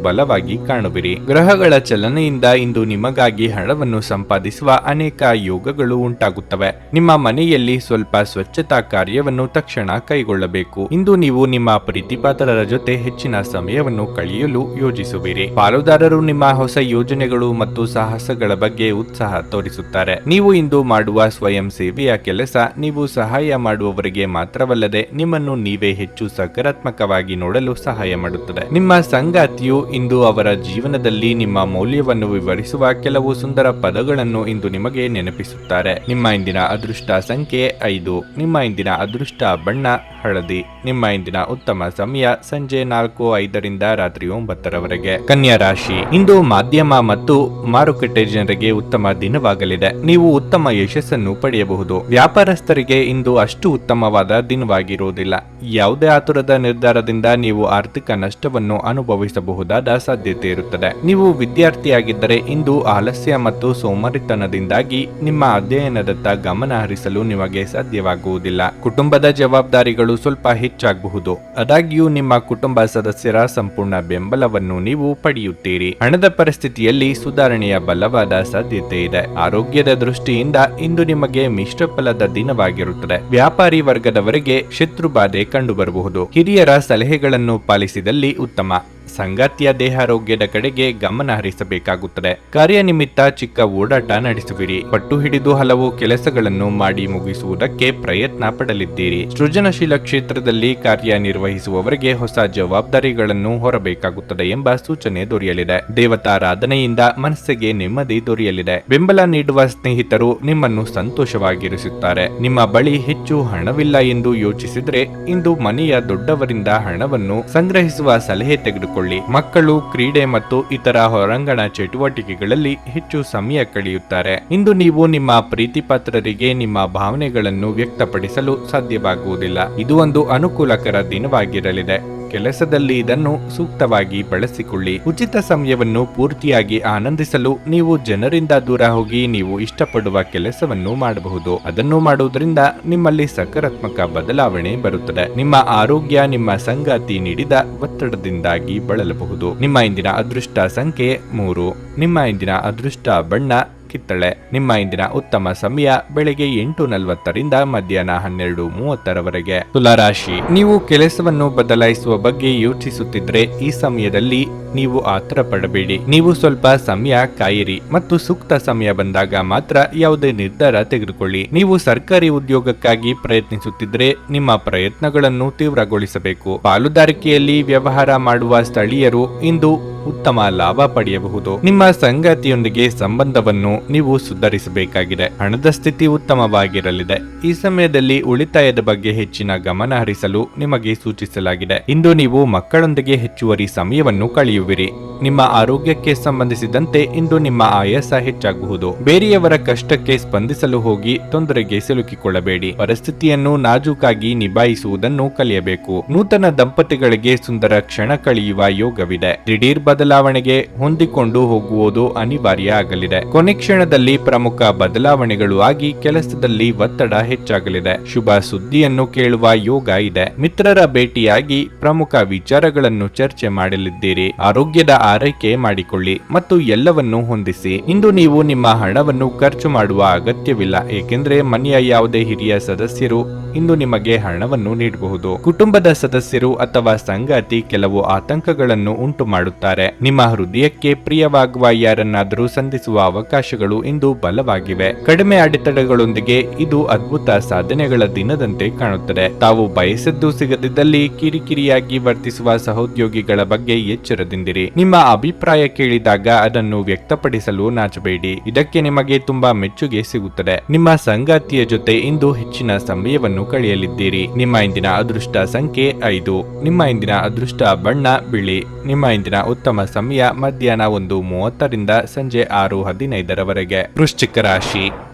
ಬಲವಾಗಿ ಕಾಣುವಿರಿ. ಗ್ರಹಗಳ ಚಲನೆಯಿಂದ ಇಂದು ನಿಮಗಾಗಿ ಹಣವನ್ನು ಸಂಪಾದಿಸುವ ಅನೇಕ ಯೋಗಗಳು ಉಂಟಾಗುತ್ತವೆ. ನಿಮ್ಮ ಮನೆಯಲ್ಲಿ ಸ್ವಲ್ಪ ಸ್ವಚ್ಛತಾ ಕಾರ್ಯವನ್ನು ತಕ್ಷಣ ಕೈಗೊಳ್ಳಬೇಕು. ಇಂದು ನೀವು ನಿಮ್ಮ ಪ್ರೀತಿಪಾತ್ರರ ಜೊತೆ ಹೆಚ್ಚಿನ ಸಮಯವನ್ನು ಕಳೆಯಲು ಯೋಜಿಸುವಿರಿ. ಪಾಲುದಾರರು ನಿಮ್ಮ ಹೊಸ ಯೋಜನೆಗಳು ಮತ್ತು ಸಾಹಸಗಳ ಬಗ್ಗೆ ಉತ್ಸಾಹ ತೋರಿಸುತ್ತಾರೆ. ನೀವು ಇಂದು ಮಾಡುವ ಸ್ವಯಂ ಸೇವೆಯ ಕೆಲಸ ನೀವು ಸಹಾಯ ಮಾಡುವವರಿಗೆ ಮಾತ್ರವಲ್ಲದೆ ನಿಮ್ಮನ್ನು ನೀವೇ ಹೆಚ್ಚು ಸಕಾರಾತ್ಮಕವಾಗಿ ನೋಡಲು ಸಹಾಯ ಮಾಡುತ್ತದೆ. ನಿಮ್ಮ ಸಂಗಾತಿಯು ಇಂದು ಅವರ ಜೀವನದಲ್ಲಿ ನಿಮ್ಮ ಮೌಲ್ಯವನ್ನು ವಿವರಿಸುವ ಕೆಲವು ಸುಂದರ ಪದಗಳನ್ನು ಇಂದು ನಿಮಗೆ ನೆನಪಿಸುತ್ತಾರೆ. ನಿಮ್ಮ ಇಂದಿನ ಅದೃಷ್ಟ ಸಂಖ್ಯೆ 5. ನಿಮ್ಮ ಇಂದಿನ ಅದೃಷ್ಟ ಬಣ್ಣ ಹಳದಿ. ನಿಮ್ಮ ಇಂದಿನ ಉತ್ತಮ ಸಮಯ ಸಂಜೆ 4:05 ರಾತ್ರಿ 9 ಕನ್ಯಾ ರಾಶಿ. ಇಂದು ಮಾಧ್ಯಮ ಮತ್ತು ಮಾರುಕಟ್ಟೆ ಜನರಿಗೆ ಉತ್ತಮ ದಿನವಾಗಲಿದೆ. ನೀವು ಉತ್ತಮ ಯಶಸ್ಸನ್ನು ಪಡೆಯಬಹುದು. ವ್ಯಾಪಾರಸ್ಥರಿಗೆ ಇಂದು ಅಷ್ಟು ಉತ್ತಮವಾದ ದಿನವಾಗಿರುವುದಿಲ್ಲ. ಯಾವುದೇ ಆತುರದ ನಿರ್ಧಾರದಿಂದ ನೀವು ಆರ್ಥಿಕ ನಷ್ಟವನ್ನು ಅನುಭವಿಸಬಹುದಾದ ಸಾಧ್ಯತೆ ಇರುತ್ತದೆ. ನೀವು ವಿದ್ಯಾರ್ಥಿಯಾಗಿದ್ದರೆ ಇಂದು ಆಲಸ್ಯ ಮತ್ತು ಸೋಮಾರಿತನದಿಂದಾಗಿ ನಿಮ್ಮ ಅಧ್ಯಯನದತ್ತ ಗಮನ ಹರಿಸಲು ನಿಮಗೆ ಸಾಧ್ಯವಾಗುವುದಿಲ್ಲ. ಕುಟುಂಬದ ಜವಾಬ್ದಾರಿಗಳು ಸ್ವಲ್ಪ ಹೆಚ್ಚಾಗಬಹುದು. ಆದಾಗ್ಯೂ ನಿಮ್ಮ ಕುಟುಂಬ ಸದಸ್ಯರ ಸಂಪೂರ್ಣ ಬೆಂಬಲವನ್ನು ನೀವು ಪಡೆಯುತ್ತೀರಿ. ಹಣದ ಪರಿಸ್ಥಿತಿಯಲ್ಲಿ ಸುಧಾರಣೆಯ ಬಲವಾದ ಸಾಧ್ಯತೆ ಇದೆ. ಆರೋಗ್ಯದ ದೃಷ್ಟಿಯಿಂದ ಇಂದು ನಿಮಗೆ ಮಿಶ್ರ ಫಲದ ದಿನವಾಗಿರುತ್ತದೆ. ವ್ಯಾಪಾರಿ ವರ್ಗದವರಿಗೆ ಶತ್ರುಬಾಧೆ ಕಂಡುಬರಬಹುದು. ಹಿರಿಯರ ಸಲಹೆಗಳನ್ನು ಪಾಲಿಸಿದಲ್ಲಿ ಉತ್ತಮ. ಸಂಗಾತಿಯ ದೇಹಾರೋಗ್ಯದ ಕಡೆಗೆ ಗಮನ ಹರಿಸಬೇಕಾಗುತ್ತದೆ. ಕಾರ್ಯನಿಮಿತ್ತ ಚಿಕ್ಕ ಓಡಾಟ ನಡೆಸುವಿರಿ. ಪಟ್ಟು ಹಿಡಿದು ಹಲವು ಕೆಲಸಗಳನ್ನು ಮಾಡಿ ಮುಗಿಸುವುದಕ್ಕೆ ಪ್ರಯತ್ನ ಪಡಲಿದ್ದೀರಿ. ಸೃಜನಶೀಲ ಕ್ಷೇತ್ರದಲ್ಲಿ ಕಾರ್ಯನಿರ್ವಹಿಸುವವರಿಗೆ ಹೊಸ ಜವಾಬ್ದಾರಿಗಳನ್ನು ಹೊರಬೇಕಾಗುತ್ತದೆ ಎಂಬ ಸೂಚನೆ ದೊರೆಯಲಿದೆ. ದೇವತಾರಾಧನೆಯಿಂದ ಮನಸ್ಸಿಗೆ ನೆಮ್ಮದಿ ದೊರೆಯಲಿದೆ. ಬೆಂಬಲ ನೀಡುವ ಸ್ನೇಹಿತರು ನಿಮ್ಮನ್ನು ಸಂತೋಷವಾಗಿರಿಸುತ್ತಾರೆ. ನಿಮ್ಮ ಬಳಿ ಹೆಚ್ಚು ಹಣವಿಲ್ಲ ಎಂದು ಯೋಚಿಸಿದರೆ ಇಂದು ಮನೆಯ ದೊಡ್ಡವರಿಂದ ಹಣವನ್ನು ಸಂಗ್ರಹಿಸುವ ಸಲಹೆ ತೆಗೆದುಕೊಳ್ಳಿ. ಮಕ್ಕಳು ಕ್ರೀಡೆ ಮತ್ತು ಇತರ ಹೊರಾಂಗಣ ಚಟುವಟಿಕೆಗಳಲ್ಲಿ ಹೆಚ್ಚು ಸಮಯ ಕಳೆಯುತ್ತಾರೆ. ಇಂದು ನೀವು ನಿಮ್ಮ ಪ್ರೀತಿಪಾತ್ರರಿಗೆ ನಿಮ್ಮ ಭಾವನೆಗಳನ್ನು ವ್ಯಕ್ತಪಡಿಸಲು ಸಾಧ್ಯವಾಗುವುದಿಲ್ಲ. ಇದು ಒಂದು ಅನುಕೂಲಕರ ದಿನವಾಗಿರಲಿದೆ. ಕೆಲಸದಲ್ಲಿ ಇದನ್ನು ಸೂಕ್ತವಾಗಿ ಬಳಸಿಕೊಳ್ಳಿ. ಉಚಿತ ಸಮಯವನ್ನು ಪೂರ್ತಿಯಾಗಿ ಆನಂದಿಸಲು ನೀವು ಜನರಿಂದ ದೂರ ಹೋಗಿ ನೀವು ಇಷ್ಟಪಡುವ ಕೆಲಸವನ್ನು ಮಾಡಬಹುದು. ಅದನ್ನು ಮಾಡುವುದರಿಂದ ನಿಮ್ಮಲ್ಲಿ ಸಕಾರಾತ್ಮಕ ಬದಲಾವಣೆ ಬರುತ್ತದೆ. ನಿಮ್ಮ ಆರೋಗ್ಯ ನಿಮ್ಮ ಸಂಗಾತಿ ನೀಡಿದ ಒತ್ತಡದಿಂದಾಗಿ ಬಳಲಬಹುದು. ನಿಮ್ಮ ಇಂದಿನ ಅದೃಷ್ಟ ಸಂಖ್ಯೆ 3. ನಿಮ್ಮ ಇಂದಿನ ಅದೃಷ್ಟ ಬಣ್ಣ ಕಿತ್ತಳೆ. ನಿಮ್ಮ ಇಂದಿನ ಉತ್ತಮ ಸಮಯ ಬೆಳಗ್ಗೆ 8:40 ಮಧ್ಯಾಹ್ನ 12:30 ತುಲಾರಾಶಿ. ನೀವು ಕೆಲಸವನ್ನು ಬದಲಾಯಿಸುವ ಬಗ್ಗೆ ಯೋಚಿಸುತ್ತಿದ್ರೆ ಈ ಸಮಯದಲ್ಲಿ ನೀವು ಆತರ ಪಡಬೇಡಿ. ನೀವು ಸ್ವಲ್ಪ ಸಮಯ ಕಾಯಿರಿ ಮತ್ತು ಸೂಕ್ತ ಸಮಯ ಬಂದಾಗ ಮಾತ್ರ ಯಾವುದೇ ನಿರ್ಧಾರ ತೆಗೆದುಕೊಳ್ಳಿ. ನೀವು ಸರ್ಕಾರಿ ಉದ್ಯೋಗಕ್ಕಾಗಿ ಪ್ರಯತ್ನಿಸುತ್ತಿದ್ರೆ ನಿಮ್ಮ ಪ್ರಯತ್ನಗಳನ್ನು ತೀವ್ರಗೊಳಿಸಬೇಕು. ಪಾಲುದಾರಿಕೆಯಲ್ಲಿ ವ್ಯವಹಾರ ಮಾಡುವ ಸ್ಥಳೀಯರು ಇಂದು ಉತ್ತಮ ಲಾಭ ಪಡೆಯಬಹುದು. ನಿಮ್ಮ ಸಂಗಾತಿಯೊಂದಿಗೆ ಸಂಬಂಧವನ್ನು ನೀವು ಸುಧಾರಿಸಬೇಕಾಗಿದೆ. ಹಣದ ಸ್ಥಿತಿ ಉತ್ತಮವಾಗಿರಲಿದೆ. ಈ ಸಮಯದಲ್ಲಿ ಉಳಿತಾಯದ ಬಗ್ಗೆ ಹೆಚ್ಚಿನ ಗಮನ ಹರಿಸಲು ನಿಮಗೆ ಸೂಚಿಸಲಾಗಿದೆ. ಇಂದು ನೀವು ಮಕ್ಕಳೊಂದಿಗೆ ಹೆಚ್ಚುವರಿ ಸಮಯವನ್ನು ಕಳೆಯುವಿರಿ. ನಿಮ್ಮ ಆರೋಗ್ಯಕ್ಕೆ ಸಂಬಂಧಿಸಿದಂತೆ ಇಂದು ನಿಮ್ಮ ಆಯಾಸ ಹೆಚ್ಚಾಗಬಹುದು. ಬೇರೆಯವರ ಕಷ್ಟಕ್ಕೆ ಸ್ಪಂದಿಸಲು ಹೋಗಿ ತೊಂದರೆಗೆ ಸಿಲುಕಿಕೊಳ್ಳಬೇಡಿ. ಪರಿಸ್ಥಿತಿಯನ್ನು ನಾಜೂಕಾಗಿ ನಿಭಾಯಿಸುವುದನ್ನು ಕಲಿಯಬೇಕು. ನೂತನ ದಂಪತಿಗಳಿಗೆ ಸುಂದರ ಕ್ಷಣ ಕಳೆಯುವ ಯೋಗವಿದೆ. ದಿಢೀರ್ ಬದಲಾವಣೆಗೆ ಹೊಂದಿಕೊಂಡು ಹೋಗುವುದು ಅನಿವಾರ್ಯ ಆಗಲಿದೆ. ಕೊನೆ ಕ್ಷಣದಲ್ಲಿ ಪ್ರಮುಖ ಬದಲಾವಣೆಗಳು ಆಗಿ ಕೆಲಸದಲ್ಲಿ ಒತ್ತಡ ಹೆಚ್ಚಾಗಲಿದೆ. ಶುಭ ಸುದ್ದಿಯನ್ನು ಕೇಳುವ ಯೋಗ ಇದೆ. ಮಿತ್ರರ ಭೇಟಿಯಾಗಿ ಪ್ರಮುಖ ವಿಚಾರಗಳನ್ನು ಚರ್ಚೆ ಮಾಡಲಿದ್ದೀರಿ. ಆರೋಗ್ಯದ ಆರೈಕೆ ಮಾಡಿಕೊಳ್ಳಿ ಮತ್ತು ಎಲ್ಲವನ್ನೂ ಹೊಂದಿಸಿ. ಇಂದು ನೀವು ನಿಮ್ಮ ಹಣವನ್ನು ಖರ್ಚು ಮಾಡುವ ಅಗತ್ಯವಿಲ್ಲ, ಏಕೆಂದರೆ ಮನೆಯ ಯಾವುದೇ ಹಿರಿಯ ಸದಸ್ಯರು ಇಂದು ನಿಮಗೆ ಹಣವನ್ನು ನೀಡಬಹುದು. ಕುಟುಂಬದ ಸದಸ್ಯರು ಅಥವಾ ಸಂಗಾತಿ ಕೆಲವು ಆತಂಕಗಳನ್ನು ಉಂಟು ಮಾಡುತ್ತಾರೆ. ನಿಮ್ಮ ಹೃದಯಕ್ಕೆ ಪ್ರಿಯವಾಗುವ ಯಾರನ್ನಾದರೂ ಸಂಧಿಸುವ ಅವಕಾಶಗಳು ಇಂದು ಬಲವಾಗಿವೆ. ಕಡಿಮೆ ಅಡೆತಡೆಗಳೊಂದಿಗೆ ಇದು ಅದ್ಭುತ ಸಾಧನೆಗಳ ದಿನದಂತೆ ಕಾಣುತ್ತದೆ. ತಾವು ಬಯಸಿದ್ದು ಸಿಗದಿದ್ದಲ್ಲಿ ಕಿರಿಕಿರಿಯಾಗಿ ವರ್ತಿಸುವ ಸಹೋದ್ಯೋಗಿಗಳ ಬಗ್ಗೆ ಎಚ್ಚರದಿಂದಿರಿ. ನಿಮ್ಮ ಅಭಿಪ್ರಾಯ ಕೇಳಿದಾಗ ಅದನ್ನು ವ್ಯಕ್ತಪಡಿಸಲು ನಾಚಬೇಡಿ. ಇದಕ್ಕೆ ನಿಮಗೆ ತುಂಬಾ ಮೆಚ್ಚುಗೆ ಸಿಗುತ್ತದೆ. ನಿಮ್ಮ ಸಂಗಾತಿಯ ಜೊತೆ ಇಂದು ಹೆಚ್ಚಿನ ಸಮಯವನ್ನು ಕಳೆಯಲಿದ್ದೀರಿ. ನಿಮ್ಮ ಇಂದಿನ ಅದೃಷ್ಟ ಸಂಖ್ಯೆ 5. ನಿಮ್ಮ ಇಂದಿನ ಅದೃಷ್ಟ ಬಣ್ಣ ಬಿಳಿ. ನಿಮ್ಮ ಇಂದಿನ ಉತ್ತಮ ಸಮಯ ಮಧ್ಯಾಹ್ನ 1:30 ಸಂಜೆ 6:15 ವೃಶ್ಚಿಕ ರಾಶಿ.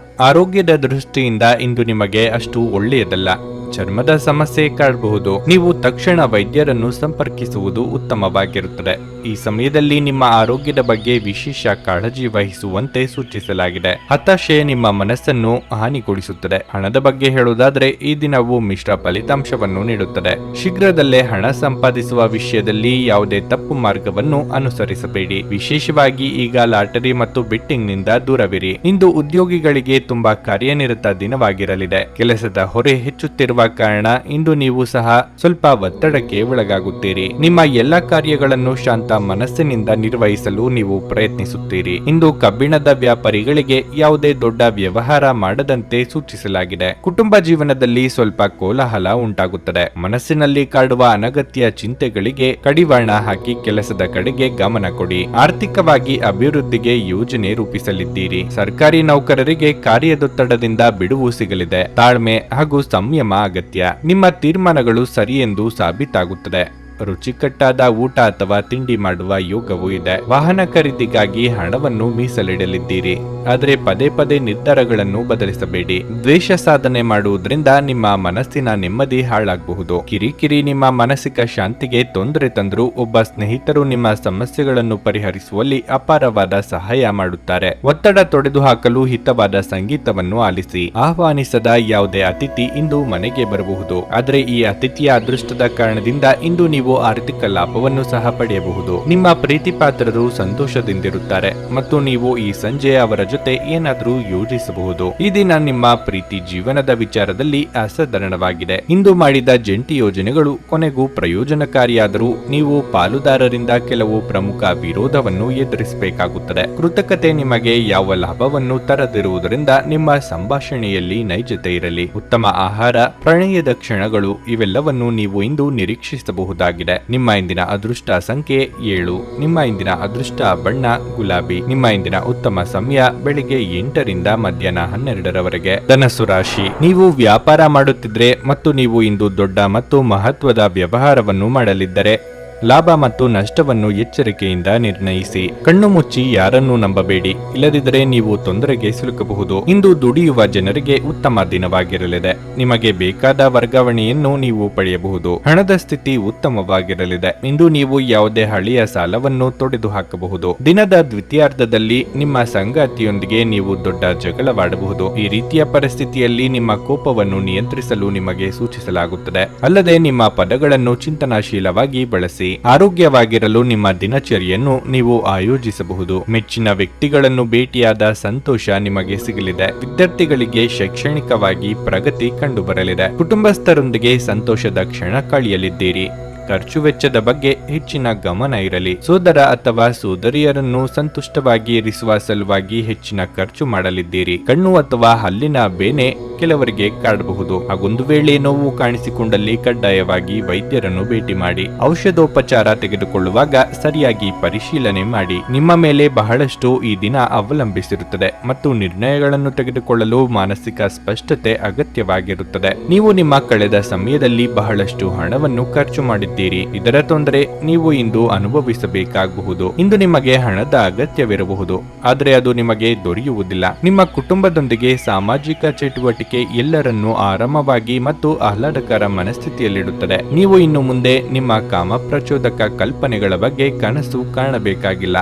ಆರೋಗ್ಯದ ದೃಷ್ಟಿಯಿಂದ ಇಂದು ನಿಮಗೆ ಅಷ್ಟು ಒಳ್ಳೆಯದಲ್ಲ. ಚರ್ಮದ ಸಮಸ್ಯೆ ಕಾಡಬಹುದು. ನೀವು ತಕ್ಷಣ ವೈದ್ಯರನ್ನು ಸಂಪರ್ಕಿಸುವುದು ಉತ್ತಮವಾಗಿರುತ್ತದೆ. ಈ ಸಮಯದಲ್ಲಿ ನಿಮ್ಮ ಆರೋಗ್ಯದ ಬಗ್ಗೆ ವಿಶೇಷ ಕಾಳಜಿ ವಹಿಸುವಂತೆ ಸೂಚಿಸಲಾಗಿದೆ. ಹತಾಶೆ ನಿಮ್ಮ ಮನಸ್ಸನ್ನು ಹಾನಿಗೊಳಿಸುತ್ತದೆ. ಹಣದ ಬಗ್ಗೆ ಹೇಳುವುದಾದ್ರೆ ಈ ದಿನವು ಮಿಶ್ರ ಫಲಿತಾಂಶವನ್ನು ನೀಡುತ್ತದೆ. ಶೀಘ್ರದಲ್ಲೇ ಹಣ ಸಂಪಾದಿಸುವ ವಿಷಯದಲ್ಲಿ ಯಾವುದೇ ತಪ್ಪು ಮಾರ್ಗವನ್ನು ಅನುಸರಿಸಬೇಡಿ. ವಿಶೇಷವಾಗಿ ಈಗ ಲಾಟರಿ ಮತ್ತು ಬೆಟ್ಟಿಂಗ್ ನಿಂದ ದೂರವಿರಿ. ಇಂದು ಉದ್ಯೋಗಿಗಳಿಗೆ ತುಂಬಾ ಕಾರ್ಯನಿರತ ದಿನವಾಗಿರಲಿದೆ. ಕೆಲಸದ ಹೊರೆ ಹೆಚ್ಚುತ್ತಿರುವ ಕಾರಣ ಇಂದು ನೀವು ಸಹ ಸ್ವಲ್ಪ ಒತ್ತಡಕ್ಕೆ ಒಳಗಾಗುತ್ತೀರಿ. ನಿಮ್ಮ ಎಲ್ಲ ಕಾರ್ಯಗಳನ್ನು ಶಾಂತ ಮನಸ್ಸಿನಿಂದ ನಿರ್ವಹಿಸಲು ನೀವು ಪ್ರಯತ್ನಿಸುತ್ತೀರಿ. ಇಂದು ಕಬ್ಬಿಣದ ವ್ಯಾಪಾರಿಗಳಿಗೆ ಯಾವುದೇ ದೊಡ್ಡ ವ್ಯವಹಾರ ಮಾಡದಂತೆ ಸೂಚಿಸಲಾಗಿದೆ. ಕುಟುಂಬ ಜೀವನದಲ್ಲಿ ಸ್ವಲ್ಪ ಕೋಲಾಹಲ ಉಂಟಾಗುತ್ತದೆ. ಮನಸ್ಸಿನಲ್ಲಿ ಕಾಡುವ ಅನಗತ್ಯ ಚಿಂತೆಗಳಿಗೆ ಕಡಿವಾಣ ಹಾಕಿ ಕೆಲಸದ ಕಡೆಗೆ ಗಮನ ಕೊಡಿ. ಆರ್ಥಿಕವಾಗಿ ಅಭಿವೃದ್ಧಿಗೆ ಯೋಜನೆ ರೂಪಿಸಲಿದ್ದೀರಿ. ಸರ್ಕಾರಿ ನೌಕರರಿಗೆ ಕಾರ್ಯದೊತ್ತಡದಿಂದ ಬಿಡುವು ಸಿಗಲಿದೆ. ತಾಳ್ಮೆ ಹಾಗೂ ಸಂಯಮ ಅಗತ್ಯ. ನಿಮ್ಮ ತೀರ್ಮಾನಗಳು ಸರಿ ಎಂದು ಸಾಬೀತಾಗುತ್ತದೆ. ರುಚಿಕಟ್ಟಾದ ಊಟ ಅಥವಾ ತಿಂಡಿ ಮಾಡುವ ಯೋಗವೂ ಇದೆ. ವಾಹನ ಖರೀದಿಗಾಗಿ ಹಣವನ್ನು ಮೀಸಲಿಡಲಿದ್ದೀರಿ. ಆದರೆ ಪದೇ ಪದೇ ನಿರ್ಧಾರಗಳನ್ನು ಬದಲಿಸಬೇಡಿ. ದ್ವೇಷ ಸಾಧನೆ ಮಾಡುವುದರಿಂದ ನಿಮ್ಮ ಮನಸ್ಸಿನ ನೆಮ್ಮದಿ ಹಾಳಾಗಬಹುದು. ಕಿರಿಕಿರಿ ನಿಮ್ಮ ಮಾನಸಿಕ ಶಾಂತಿಗೆ ತೊಂದರೆ ತಂದರೂ ಒಬ್ಬ ಸ್ನೇಹಿತರು ನಿಮ್ಮ ಸಮಸ್ಯೆಗಳನ್ನು ಪರಿಹರಿಸುವಲ್ಲಿ ಅಪಾರವಾದ ಸಹಾಯ ಮಾಡುತ್ತಾರೆ. ಒತ್ತಡ ತೊಡೆದು ಹಾಕಲು ಹಿತವಾದ ಸಂಗೀತವನ್ನು ಆಲಿಸಿ. ಆಹ್ವಾನಿಸದ ಯಾವುದೇ ಅತಿಥಿ ಇಂದು ಮನೆಗೆ ಬರಬಹುದು. ಆದರೆ ಈ ಅತಿಥಿಯ ಅದೃಷ್ಟದ ಕಾರಣದಿಂದ ಇಂದು ನೀವು ಆರ್ಥಿಕ ಲಾಭವನ್ನು ಸಹ ಪಡೆಯಬಹುದು. ನಿಮ್ಮ ಪ್ರೀತಿ ಪಾತ್ರರು ಸಂತೋಷದಿಂದಿರುತ್ತಾರೆ ಮತ್ತು ನೀವು ಈ ಸಂಜೆ ಅವರ ಜೊತೆ ಏನಾದರೂ ಯೋಜಿಸಬಹುದು. ಈ ದಿನ ನಿಮ್ಮ ಪ್ರೀತಿ ಜೀವನದ ವಿಚಾರದಲ್ಲಿ ಅಸಾಧಾರಣವಾಗಿದೆ. ಇಂದು ಮಾಡಿದ ಜಂಟಿ ಯೋಜನೆಗಳು ಕೊನೆಗೂ ಪ್ರಯೋಜನಕಾರಿಯಾದರೂ ನೀವು ಪಾಲುದಾರರಿಂದ ಕೆಲವು ಪ್ರಮುಖ ವಿರೋಧವನ್ನು ಎದುರಿಸಬೇಕಾಗುತ್ತದೆ. ಕೃತಕತೆ ನಿಮಗೆ ಯಾವ ಲಾಭವನ್ನು ತರದಿರುವುದರಿಂದ ನಿಮ್ಮ ಸಂಭಾಷಣೆಯಲ್ಲಿ ನೈಜತೆ ಇರಲಿ. ಉತ್ತಮ ಆಹಾರ, ಪ್ರಣಯದ ಕ್ಷಣಗಳು ಇವೆಲ್ಲವನ್ನು ನೀವು ಇಂದು ನಿರೀಕ್ಷಿಸಬಹುದಾಗಿದೆ. ನಿಮ್ಮ ಇಂದಿನ ಅದೃಷ್ಟ ಸಂಖ್ಯೆ 7. ನಿಮ್ಮ ಇಂದಿನ ಅದೃಷ್ಟ ಬಣ್ಣ ಗುಲಾಬಿ. ನಿಮ್ಮ ಇಂದಿನ ಉತ್ತಮ ಸಮಯ ಬೆಳಿಗ್ಗೆ 8 ರಿಂದ ಮಧ್ಯಾಹ್ನ 12 ರವರೆಗೆ. ಧನಸ್ಸು ರಾಶಿ. ನೀವು ವ್ಯಾಪಾರ ಮಾಡುತ್ತಿದ್ರೆ ಮತ್ತು ನೀವು ಇಂದು ದೊಡ್ಡ ಮತ್ತು ಮಹತ್ವದ ವ್ಯವಹಾರವನ್ನು ಮಾಡಲಿದ್ದರೆ ಲಾಭ ಮತ್ತು ನಷ್ಟವನ್ನು ಎಚ್ಚರಿಕೆಯಿಂದ ನಿರ್ಣಯಿಸಿ. ಕಣ್ಣು ಮುಚ್ಚಿ ಯಾರನ್ನೂ ನಂಬಬೇಡಿ, ಇಲ್ಲದಿದ್ದರೆ ನೀವು ತೊಂದರೆಗೆ ಸಿಲುಕಬಹುದು. ಇಂದು ದುಡಿಯುವ ಜನರಿಗೆ ಉತ್ತಮ ದಿನವಾಗಿರಲಿದೆ. ನಿಮಗೆ ಬೇಕಾದ ವರ್ಗಾವಣೆಯನ್ನು ನೀವು ಪಡೆಯಬಹುದು. ಹಣದ ಸ್ಥಿತಿ ಉತ್ತಮವಾಗಿರಲಿದೆ. ಇಂದು ನೀವು ಯಾವುದೇ ಹಳೆಯ ಸಾಲವನ್ನು ತೊಡೆದು ಹಾಕಬಹುದು. ದಿನದ ದ್ವಿತೀಯಾರ್ಧದಲ್ಲಿ ನಿಮ್ಮ ಸಂಗಾತಿಯೊಂದಿಗೆ ನೀವು ದೊಡ್ಡ ಜಗಳವಾಡಬಹುದು. ಈ ರೀತಿಯ ಪರಿಸ್ಥಿತಿಯಲ್ಲಿ ನಿಮ್ಮ ಕೋಪವನ್ನು ನಿಯಂತ್ರಿಸಲು ನಿಮಗೆ ಸೂಚಿಸಲಾಗುತ್ತದೆ. ಅಲ್ಲದೆ ನಿಮ್ಮ ಪದಗಳನ್ನು ಚಿಂತನಾಶೀಲವಾಗಿ ಬಳಸಿ. ಆರೋಗ್ಯವಾಗಿರಲು ನಿಮ್ಮ ದಿನಚರಿಯನ್ನು ನೀವು ಆಯೋಜಿಸಬಹುದು. ಮೆಚ್ಚಿನ ವ್ಯಕ್ತಿಗಳನ್ನು ಭೇಟಿಯಾದ ಸಂತೋಷ ನಿಮಗೆ ಸಿಗಲಿದೆ. ವಿದ್ಯಾರ್ಥಿಗಳಿಗೆ ಶೈಕ್ಷಣಿಕವಾಗಿ ಪ್ರಗತಿ ಕಂಡುಬರಲಿದೆ. ಕುಟುಂಬಸ್ಥರೊಂದಿಗೆ ಸಂತೋಷದ ಕ್ಷಣ ಕಳೆಯಲಿದ್ದೀರಿ. ಖರ್ಚು ವೆಚ್ಚದ ಬಗ್ಗೆ ಹೆಚ್ಚಿನ ಗಮನ ಇರಲಿ. ಸೋದರ ಅಥವಾ ಸೋದರಿಯರನ್ನು ಸಂತುಷ್ಟವಾಗಿ ಇರಿಸುವ ಸಲುವಾಗಿ ಹೆಚ್ಚಿನ ಖರ್ಚು ಮಾಡಲಿದ್ದೀರಿ. ಕಣ್ಣು ಅಥವಾ ಹಲ್ಲಿನ ಬೇನೆ ಕೆಲವರಿಗೆ ಕಾಡಬಹುದು. ಹಾಗೊಂದು ವೇಳೆ ನೋವು ಕಾಣಿಸಿಕೊಂಡಲ್ಲಿ ಕಡ್ಡಾಯವಾಗಿ ವೈದ್ಯರನ್ನು ಭೇಟಿ ಮಾಡಿ. ಔಷಧೋಪಚಾರ ತೆಗೆದುಕೊಳ್ಳುವಾಗ ಸರಿಯಾಗಿ ಪರಿಶೀಲನೆ ಮಾಡಿ. ನಿಮ್ಮ ಮೇಲೆ ಬಹಳಷ್ಟು ಈ ದಿನ ಅವಲಂಬಿಸಿರುತ್ತದೆ ಮತ್ತು ನಿರ್ಣಯಗಳನ್ನು ತೆಗೆದುಕೊಳ್ಳಲು ಮಾನಸಿಕ ಸ್ಪಷ್ಟತೆ ಅಗತ್ಯವಾಗಿರುತ್ತದೆ. ನೀವು ನಿಮ್ಮ ಕಳೆದ ಸಮಯದಲ್ಲಿ ಬಹಳಷ್ಟು ಹಣವನ್ನು ಖರ್ಚು ಮಾಡಿದ್ದೀರಿ. ಇದರ ತೊಂದರೆ ನೀವು ಇಂದು ಅನುಭವಿಸಬೇಕಾಗಬಹುದು. ಇಂದು ನಿಮಗೆ ಹಣದ ಅಗತ್ಯವಿರಬಹುದು, ಆದರೆ ಅದು ನಿಮಗೆ ದೊರೆಯುವುದಿಲ್ಲ. ನಿಮ್ಮ ಕುಟುಂಬದೊಂದಿಗೆ ಸಾಮಾಜಿಕ ಚಟುವಟಿಕೆ ಎಲ್ಲರನ್ನೂ ಆರಾಮವಾಗಿ ಮತ್ತು ಆಹ್ಲಾದಕರ ಮನಸ್ಥಿತಿಯಲ್ಲಿಡುತ್ತದೆ. ನೀವು ಇನ್ನು ಮುಂದೆ ನಿಮ್ಮ ಕಾಮ ಪ್ರಚೋದಕ ಕಲ್ಪನೆಗಳ ಬಗ್ಗೆ ಕನಸು ಕಾಣಬೇಕಾಗಿಲ್ಲ.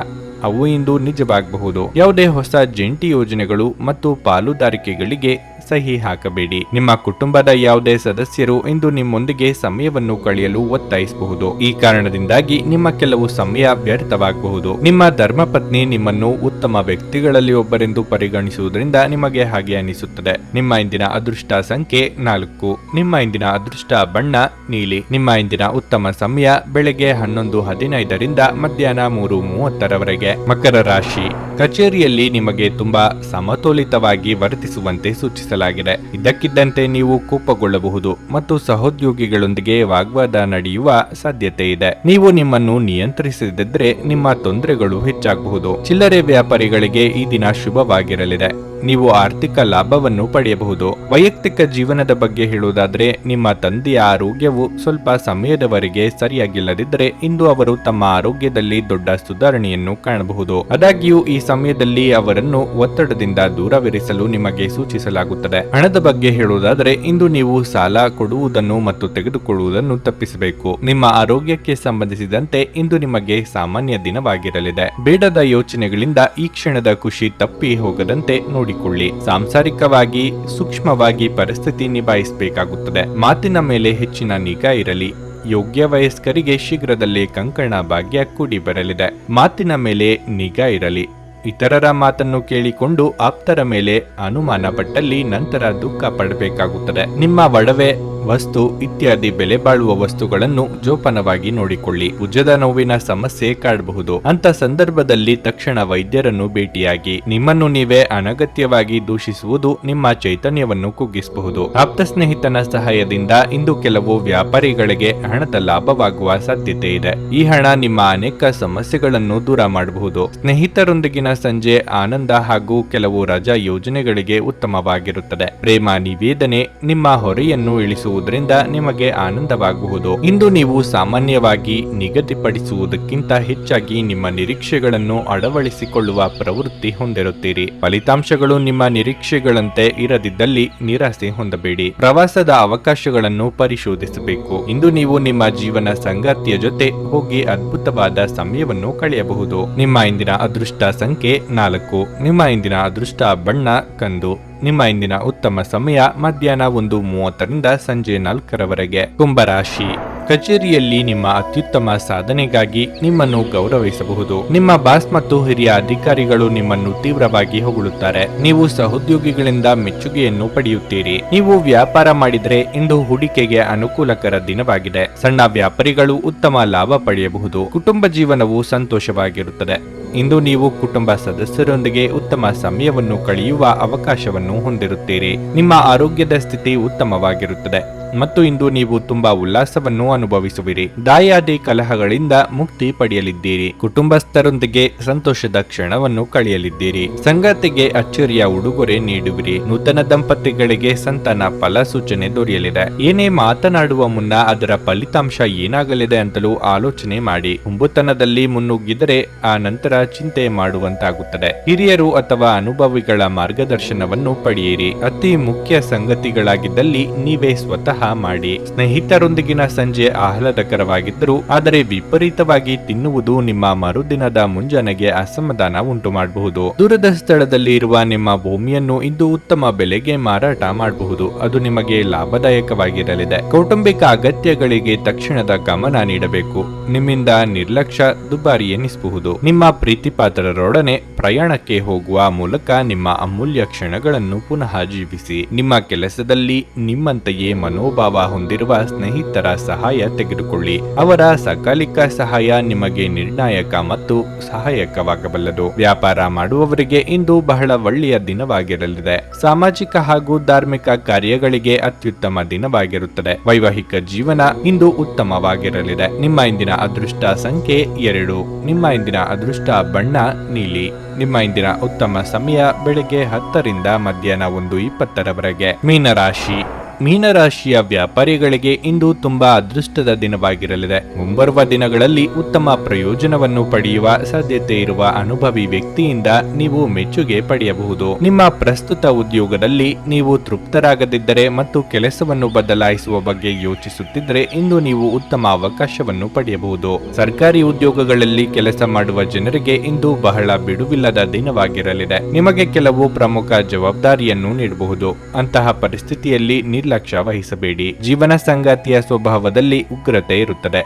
ಅವು ಇಂದು ನಿಜವಾಗಬಹುದು. ಯಾವುದೇ ಹೊಸ ಜಂಟಿ ಯೋಜನೆಗಳು ಮತ್ತು ಪಾಲುದಾರಿಕೆಗಳಿಗೆ ಸಹಿ ಹಾಕಬೇಡಿ. ನಿಮ್ಮ ಕುಟುಂಬದ ಯಾವುದೇ ಸದಸ್ಯರು ಇಂದು ನಿಮ್ಮೊಂದಿಗೆ ಸಮಯವನ್ನು ಕಳೆಯಲು ಒತ್ತಾಯಿಸಬಹುದು. ಈ ಕಾರಣದಿಂದಾಗಿ ನಿಮ್ಮ ಕೆಲವು ಸಮಯ ವ್ಯರ್ಥವಾಗಬಹುದು. ನಿಮ್ಮ ಧರ್ಮಪತ್ನಿ ನಿಮ್ಮನ್ನು ಉತ್ತಮ ವ್ಯಕ್ತಿಗಳಲ್ಲಿ ಒಬ್ಬರೆಂದು ಪರಿಗಣಿಸುವುದರಿಂದ ನಿಮಗೆ ಹಾಗೆ ಅನಿಸುತ್ತದೆ. ನಿಮ್ಮ ಇಂದಿನ ಅದೃಷ್ಟ ಸಂಖ್ಯೆ 4. ನಿಮ್ಮ ಇಂದಿನ ಅದೃಷ್ಟ ಬಣ್ಣ ನೀಲಿ. ನಿಮ್ಮ ಇಂದಿನ ಉತ್ತಮ ಸಮಯ ಬೆಳಗ್ಗೆ 11:15 ರಿಂದ ಮಧ್ಯಾಹ್ನ 3:30 ರವರೆಗೆ. ಮಕರ ರಾಶಿ. ಕಚೇರಿಯಲ್ಲಿ ನಿಮಗೆ ತುಂಬಾ ಸಮತೋಲಿತವಾಗಿ ವರ್ತಿಸುವಂತೆ ಸೂಚಿಸಲಾಗಿದೆ. ಇದ್ದಕ್ಕಿದ್ದಂತೆ ನೀವು ಕೋಪಗೊಳ್ಳಬಹುದು ಮತ್ತು ಸಹೋದ್ಯೋಗಿಗಳೊಂದಿಗೆ ವಾಗ್ವಾದ ನಡೆಯುವ ಸಾಧ್ಯತೆ ಇದೆ. ನೀವು ನಿಮ್ಮನ್ನು ನಿಯಂತ್ರಿಸದಿದ್ದರೆ ನಿಮ್ಮ ತೊಂದರೆಗಳು ಹೆಚ್ಚಾಗಬಹುದು. ಚಿಲ್ಲರೆ ವ್ಯಾಪಾರಿಗಳಿಗೆ ಈ ದಿನ ಶುಭವಾಗಿರಲಿದೆ. ನೀವು ಆರ್ಥಿಕ ಲಾಭವನ್ನು ಪಡೆಯಬಹುದು. ವೈಯಕ್ತಿಕ ಜೀವನದ ಬಗ್ಗೆ ಹೇಳುವುದಾದರೆ, ನಿಮ್ಮ ತಂದೆಯ ಆರೋಗ್ಯವು ಸ್ವಲ್ಪ ಸಮಯದವರೆಗೆ ಸರಿಯಾಗಿಲ್ಲದಿದ್ದರೆ ಇಂದು ಅವರು ತಮ್ಮ ಆರೋಗ್ಯದಲ್ಲಿ ದೊಡ್ಡ ಸುಧಾರಣೆಯನ್ನು ಕಾಣಬಹುದು. ಆದಾಗ್ಯೂ ಈ ಸಮಯದಲ್ಲಿ ಅವರನ್ನು ಒತ್ತಡದಿಂದ ದೂರವಿರಿಸಲು ನಿಮಗೆ ಸೂಚಿಸಲಾಗುತ್ತದೆ. ಹಣದ ಬಗ್ಗೆ ಹೇಳುವುದಾದರೆ, ಇಂದು ನೀವು ಸಾಲ ಕೊಡುವುದನ್ನು ಮತ್ತು ತೆಗೆದುಕೊಳ್ಳುವುದನ್ನು ತಪ್ಪಿಸಬೇಕು. ನಿಮ್ಮ ಆರೋಗ್ಯಕ್ಕೆ ಸಂಬಂಧಿಸಿದಂತೆ ಇಂದು ನಿಮಗೆ ಸಾಮಾನ್ಯ ದಿನವಾಗಿರಲಿದೆ. ಬೇಡದ ಯೋಚನೆಗಳಿಂದ ಈ ಕ್ಷಣದ ಖುಷಿ ತಪ್ಪಿ ಹೋಗದಂತೆ ನೋಡಿಕೊಳ್ಳಿ. ಸಾಂಸಾರಿಕವಾಗಿ ಸೂಕ್ಷ್ಮವಾಗಿ ಪರಿಸ್ಥಿತಿ ನಿಭಾಯಿಸಬೇಕಾಗುತ್ತದೆ. ಮಾತಿನ ಮೇಲೆ ಹೆಚ್ಚಿನ ನಿಗಾ ಇರಲಿ. ಯೋಗ್ಯ ವಯಸ್ಕರಿಗೆ ಶೀಘ್ರದಲ್ಲೇ ಕಂಕಣ ಭಾಗ್ಯ ಕೂಡಿ ಬರಲಿದೆ. ಮಾತಿನ ಮೇಲೆ ನಿಗಾ ಇರಲಿ. ಇತರರ ಮಾತನ್ನು ಕೇಳಿಕೊಂಡು ಆಪ್ತರ ಮೇಲೆ ಅನುಮಾನ ಪಟ್ಟಲ್ಲಿ ನಂತರ ದುಃಖ ಪಡಬೇಕಾಗುತ್ತದೆ. ನಿಮ್ಮ ಒಡವೆ, ವಸ್ತು ಇತ್ಯಾದಿ ಬೆಲೆ ಬಾಳುವ ವಸ್ತುಗಳನ್ನು ಜೋಪಾನವಾಗಿ ನೋಡಿಕೊಳ್ಳಿ. ಭುಜದ ನೋವಿನ ಸಮಸ್ಯೆ ಕಾಡಬಹುದು. ಅಂತ ಸಂದರ್ಭದಲ್ಲಿ ತಕ್ಷಣ ವೈದ್ಯರನ್ನು ಭೇಟಿಯಾಗಿ. ನಿಮ್ಮನ್ನು ನೀವೇ ಅನಗತ್ಯವಾಗಿ ದೂಷಿಸುವುದು ನಿಮ್ಮ ಚೈತನ್ಯವನ್ನು ಕುಗ್ಗಿಸಬಹುದು. ಆಪ್ತ ಸ್ನೇಹಿತನ ಸಹಾಯದಿಂದ ಇಂದು ಕೆಲವು ವ್ಯಾಪಾರಿಗಳಿಗೆ ಹಣದ ಲಾಭವಾಗುವ ಸಾಧ್ಯತೆ ಇದೆ. ಈ ಹಣ ನಿಮ್ಮ ಅನೇಕ ಸಮಸ್ಯೆಗಳನ್ನು ದೂರ ಮಾಡಬಹುದು. ಸ್ನೇಹಿತರೊಂದಿಗಿನ ಸಂಜೆ ಆನಂದ ಹಾಗೂ ಕೆಲವು ರಜಾ ಯೋಜನೆಗಳಿಗೆ ಉತ್ತಮವಾಗಿರುತ್ತದೆ. ಪ್ರೇಮ ನಿವೇದನೆ ನಿಮ್ಮ ಹೊರೆಯನ್ನು ಇಳಿಸುವುದರಿಂದ ನಿಮಗೆ ಆನಂದವಾಗಬಹುದು. ಇಂದು ನೀವು ಸಾಮಾನ್ಯವಾಗಿ ನಿಗದಿಪಡಿಸುವುದಕ್ಕಿಂತ ಹೆಚ್ಚಾಗಿ ನಿಮ್ಮ ನಿರೀಕ್ಷೆಗಳನ್ನು ಅಳವಡಿಸಿಕೊಳ್ಳುವ ಪ್ರವೃತ್ತಿ ಹೊಂದಿರುತ್ತೀರಿ. ಫಲಿತಾಂಶಗಳು ನಿಮ್ಮ ನಿರೀಕ್ಷೆಗಳಂತೆ ಇರದಿದ್ದಲ್ಲಿ ನಿರಾಸೆ ಹೊಂದಬೇಡಿ. ಪ್ರವಾಸದ ಅವಕಾಶಗಳನ್ನು ಪರಿಶೋಧಿಸಬೇಕು. ಇಂದು ನೀವು ನಿಮ್ಮ ಜೀವನ ಸಂಗಾತಿಯ ಜೊತೆ ಹೋಗಿ ಅದ್ಭುತವಾದ ಸಮಯವನ್ನು ಕಳೆಯಬಹುದು. ನಿಮ್ಮ ಇಂದಿನ ಅದೃಷ್ಟ ಸಂಖ್ಯೆ 4. ನಿಮ್ಮ ಇಂದಿನ ಅದೃಷ್ಟ ಬಣ್ಣ ಕಂದು. ನಿಮ್ಮ ಇಂದಿನ ಉತ್ತಮ ಸಮಯ ಮಧ್ಯಾಹ್ನ 1:30 ಸಂಜೆ 4 ಕುಂಭರಾಶಿ. ಕಚೇರಿಯಲ್ಲಿ ನಿಮ್ಮ ಅತ್ಯುತ್ತಮ ಸಾಧನೆಗಾಗಿ ನಿಮ್ಮನ್ನು ಗೌರವಿಸಬಹುದು. ನಿಮ್ಮ ಬಾಸ್ ಮತ್ತು ಹಿರಿಯ ಅಧಿಕಾರಿಗಳು ನಿಮ್ಮನ್ನು ತೀವ್ರವಾಗಿ ಹೊಗಳುತ್ತಾರೆ. ನೀವು ಸಹೋದ್ಯೋಗಿಗಳಿಂದ ಮೆಚ್ಚುಗೆಯನ್ನು ಪಡೆಯುತ್ತೀರಿ. ನೀವು ವ್ಯಾಪಾರ ಮಾಡಿದರೆ ಇಂದು ಹೂಡಿಕೆಗೆ ಅನುಕೂಲಕರ ದಿನವಾಗಿದೆ. ಸಣ್ಣ ವ್ಯಾಪಾರಿಗಳು ಉತ್ತಮ ಲಾಭ ಪಡೆಯಬಹುದು. ಕುಟುಂಬ ಜೀವನವು ಸಂತೋಷವಾಗಿರುತ್ತದೆ. ಇಂದು ನೀವು ಕುಟುಂಬ ಸದಸ್ಯರೊಂದಿಗೆ ಉತ್ತಮ ಸಮಯವನ್ನು ಕಳೆಯುವ ಅವಕಾಶವನ್ನು ಹೊಂದಿರುತ್ತೀರಿ. ನಿಮ್ಮ ಆರೋಗ್ಯದ ಸ್ಥಿತಿ ಉತ್ತಮವಾಗಿರುತ್ತದೆ ಮತ್ತು ಇಂದು ನೀವು ತುಂಬಾ ಉಲ್ಲಾಸವನ್ನು ಅನುಭವಿಸುವಿರಿ. ದಾಯಾದಿ ಕಲಹಗಳಿಂದ ಮುಕ್ತಿ ಪಡೆಯಲಿದ್ದೀರಿ. ಕುಟುಂಬಸ್ಥರೊಂದಿಗೆ ಸಂತೋಷದ ಕ್ಷಣವನ್ನು ಕಳೆಯಲಿದ್ದೀರಿ. ಸಂಗಾತಿಗೆ ಅಚ್ಚರಿಯ ಉಡುಗೊರೆ ನೀಡುವಿರಿ. ನೂತನ ದಂಪತಿಗಳಿಗೆ ಸಂತಾನ ಫಲ ಸೂಚನೆ ದೊರೆಯಲಿದೆ. ಏನೇ ಮಾತನಾಡುವ ಮುನ್ನ ಅದರ ಫಲಿತಾಂಶ ಏನಾಗಲಿದೆ ಅಂತಲೂ ಆಲೋಚನೆ ಮಾಡಿ. ಹುಂಬುತನದಲ್ಲಿ ಮುನ್ನುಗ್ಗಿದರೆ ಆ ನಂತರ ಚಿಂತೆ ಮಾಡುವಂತಾಗುತ್ತದೆ. ಹಿರಿಯರು ಅಥವಾ ಅನುಭವಿಗಳ ಮಾರ್ಗದರ್ಶನವನ್ನು ಪಡೆಯಿರಿ. ಅತಿ ಮುಖ್ಯ ಸಂಗತಿಗಳಾಗಿದ್ದಲ್ಲಿ ನೀವೇ ಸ್ವತಃ ಮಾಡಿ. ಸ್ನೇಹಿತರೊಂದಿಗಿನ ಸಂಜೆ ಆಹ್ಲಾದಕರವಾಗಿದ್ದರೂ ಆದರೆ ವಿಪರೀತವಾಗಿ ತಿನ್ನುವುದು ನಿಮ್ಮ ಮರುದಿನದ ಮುಂಜಾನೆಗೆ ಅಸಮಾಧಾನ ಉಂಟು ಮಾಡಬಹುದು. ದೂರದ ಸ್ಥಳದಲ್ಲಿ ಇರುವ ನಿಮ್ಮ ಭೂಮಿಯನ್ನು ಇಂದು ಉತ್ತಮ ಬೆಲೆಗೆ ಮಾರಾಟ ಮಾಡಬಹುದು. ಅದು ನಿಮಗೆ ಲಾಭದಾಯಕವಾಗಿರಲಿದೆ. ಕೌಟುಂಬಿಕ ಅಗತ್ಯಗಳಿಗೆ ತಕ್ಷಣದ ಗಮನ ನೀಡಬೇಕು. ನಿಮ್ಮಿಂದ ನಿರ್ಲಕ್ಷ್ಯ ದುಬಾರಿ ಎನಿಸಬಹುದು. ನಿಮ್ಮ ಪ್ರೀತಿಪಾತ್ರರೊಡನೆ ಪ್ರಯಾಣಕ್ಕೆ ಹೋಗುವ ಮೂಲಕ ನಿಮ್ಮ ಅಮೂಲ್ಯ ಕ್ಷಣಗಳನ್ನು ಪುನಃ ಜೀವಿಸಿ. ನಿಮ್ಮ ಕೆಲಸದಲ್ಲಿ ನಿಮ್ಮಂತೆಯೇ ಮನೋಭಾವ ಹೊಂದಿರುವ ಸ್ನೇಹಿತರ ಸಹಾಯ ತೆಗೆದುಕೊಳ್ಳಿ. ಅವರ ಸಕಾಲಿಕ ಸಹಾಯ ನಿಮಗೆ ನಿರ್ಣಾಯಕ ಮತ್ತು ಸಹಾಯಕವಾಗಬಲ್ಲದು. ವ್ಯಾಪಾರ ಮಾಡುವವರಿಗೆ ಇಂದು ಬಹಳ ಒಳ್ಳೆಯ ದಿನವಾಗಿರಲಿದೆ. ಸಾಮಾಜಿಕ ಹಾಗೂ ಧಾರ್ಮಿಕ ಕಾರ್ಯಗಳಿಗೆ ಅತ್ಯುತ್ತಮ ದಿನವಾಗಿರುತ್ತದೆ. ವೈವಾಹಿಕ ಜೀವನ ಇಂದು ಉತ್ತಮವಾಗಿರಲಿದೆ. ನಿಮ್ಮ ಇಂದಿನ ಅದೃಷ್ಟ ಸಂಖ್ಯೆ 2. ನಿಮ್ಮ ಇಂದಿನ ಅದೃಷ್ಟ ಬಣ್ಣ ನೀಲಿ. ನಿಮ್ಮ ಇಂದಿನ ಉತ್ತಮ ಸಮಯ ಬೆಳಗ್ಗೆ 10 ಮಧ್ಯಾಹ್ನ 1:20 ಮೀನರಾಶಿ. ಮೀನರಾಶಿಯ ವ್ಯಾಪಾರಿಗಳಿಗೆ ಇಂದು ತುಂಬಾ ಅದೃಷ್ಟದ ದಿನವಾಗಿರಲಿದೆ. ಮುಂಬರುವ ದಿನಗಳಲ್ಲಿ ಉತ್ತಮ ಪ್ರಯೋಜನವನ್ನು ಪಡೆಯುವ ಸಾಧ್ಯತೆ ಇರುವ ಅನುಭವಿ ವ್ಯಕ್ತಿಯಿಂದ ನೀವು ಮೆಚ್ಚುಗೆ ಪಡೆಯಬಹುದು. ನಿಮ್ಮ ಪ್ರಸ್ತುತ ಉದ್ಯೋಗದಲ್ಲಿ ನೀವು ತೃಪ್ತರಾಗದಿದ್ದರೆ ಮತ್ತು ಕೆಲಸವನ್ನು ಬದಲಾಯಿಸುವ ಬಗ್ಗೆ ಯೋಚಿಸುತ್ತಿದ್ದರೆ ಇಂದು ನೀವು ಉತ್ತಮ ಅವಕಾಶವನ್ನು ಪಡೆಯಬಹುದು. ಸರ್ಕಾರಿ ಉದ್ಯೋಗಗಳಲ್ಲಿ ಕೆಲಸ ಮಾಡುವ ಜನರಿಗೆ ಇಂದು ಬಹಳ ಬಿಡುವಿಲ್ಲದ ದಿನವಾಗಿರಲಿದೆ. ನಿಮಗೆ ಕೆಲವು ಪ್ರಮುಖ ಜವಾಬ್ದಾರಿಯನ್ನು ನೀಡಬಹುದು. ಅಂತಹ ಪರಿಸ್ಥಿತಿಯಲ್ಲಿ ನಿರ್ಲಕ್ಷ್ಯ ವಹಿಸಬೇಡಿ. ಜೀವನ ಸಂಗಾತಿಯ ಸ್ವಭಾವದಲ್ಲಿ ಉಗ್ರತೆ ಇರುತ್ತದೆ.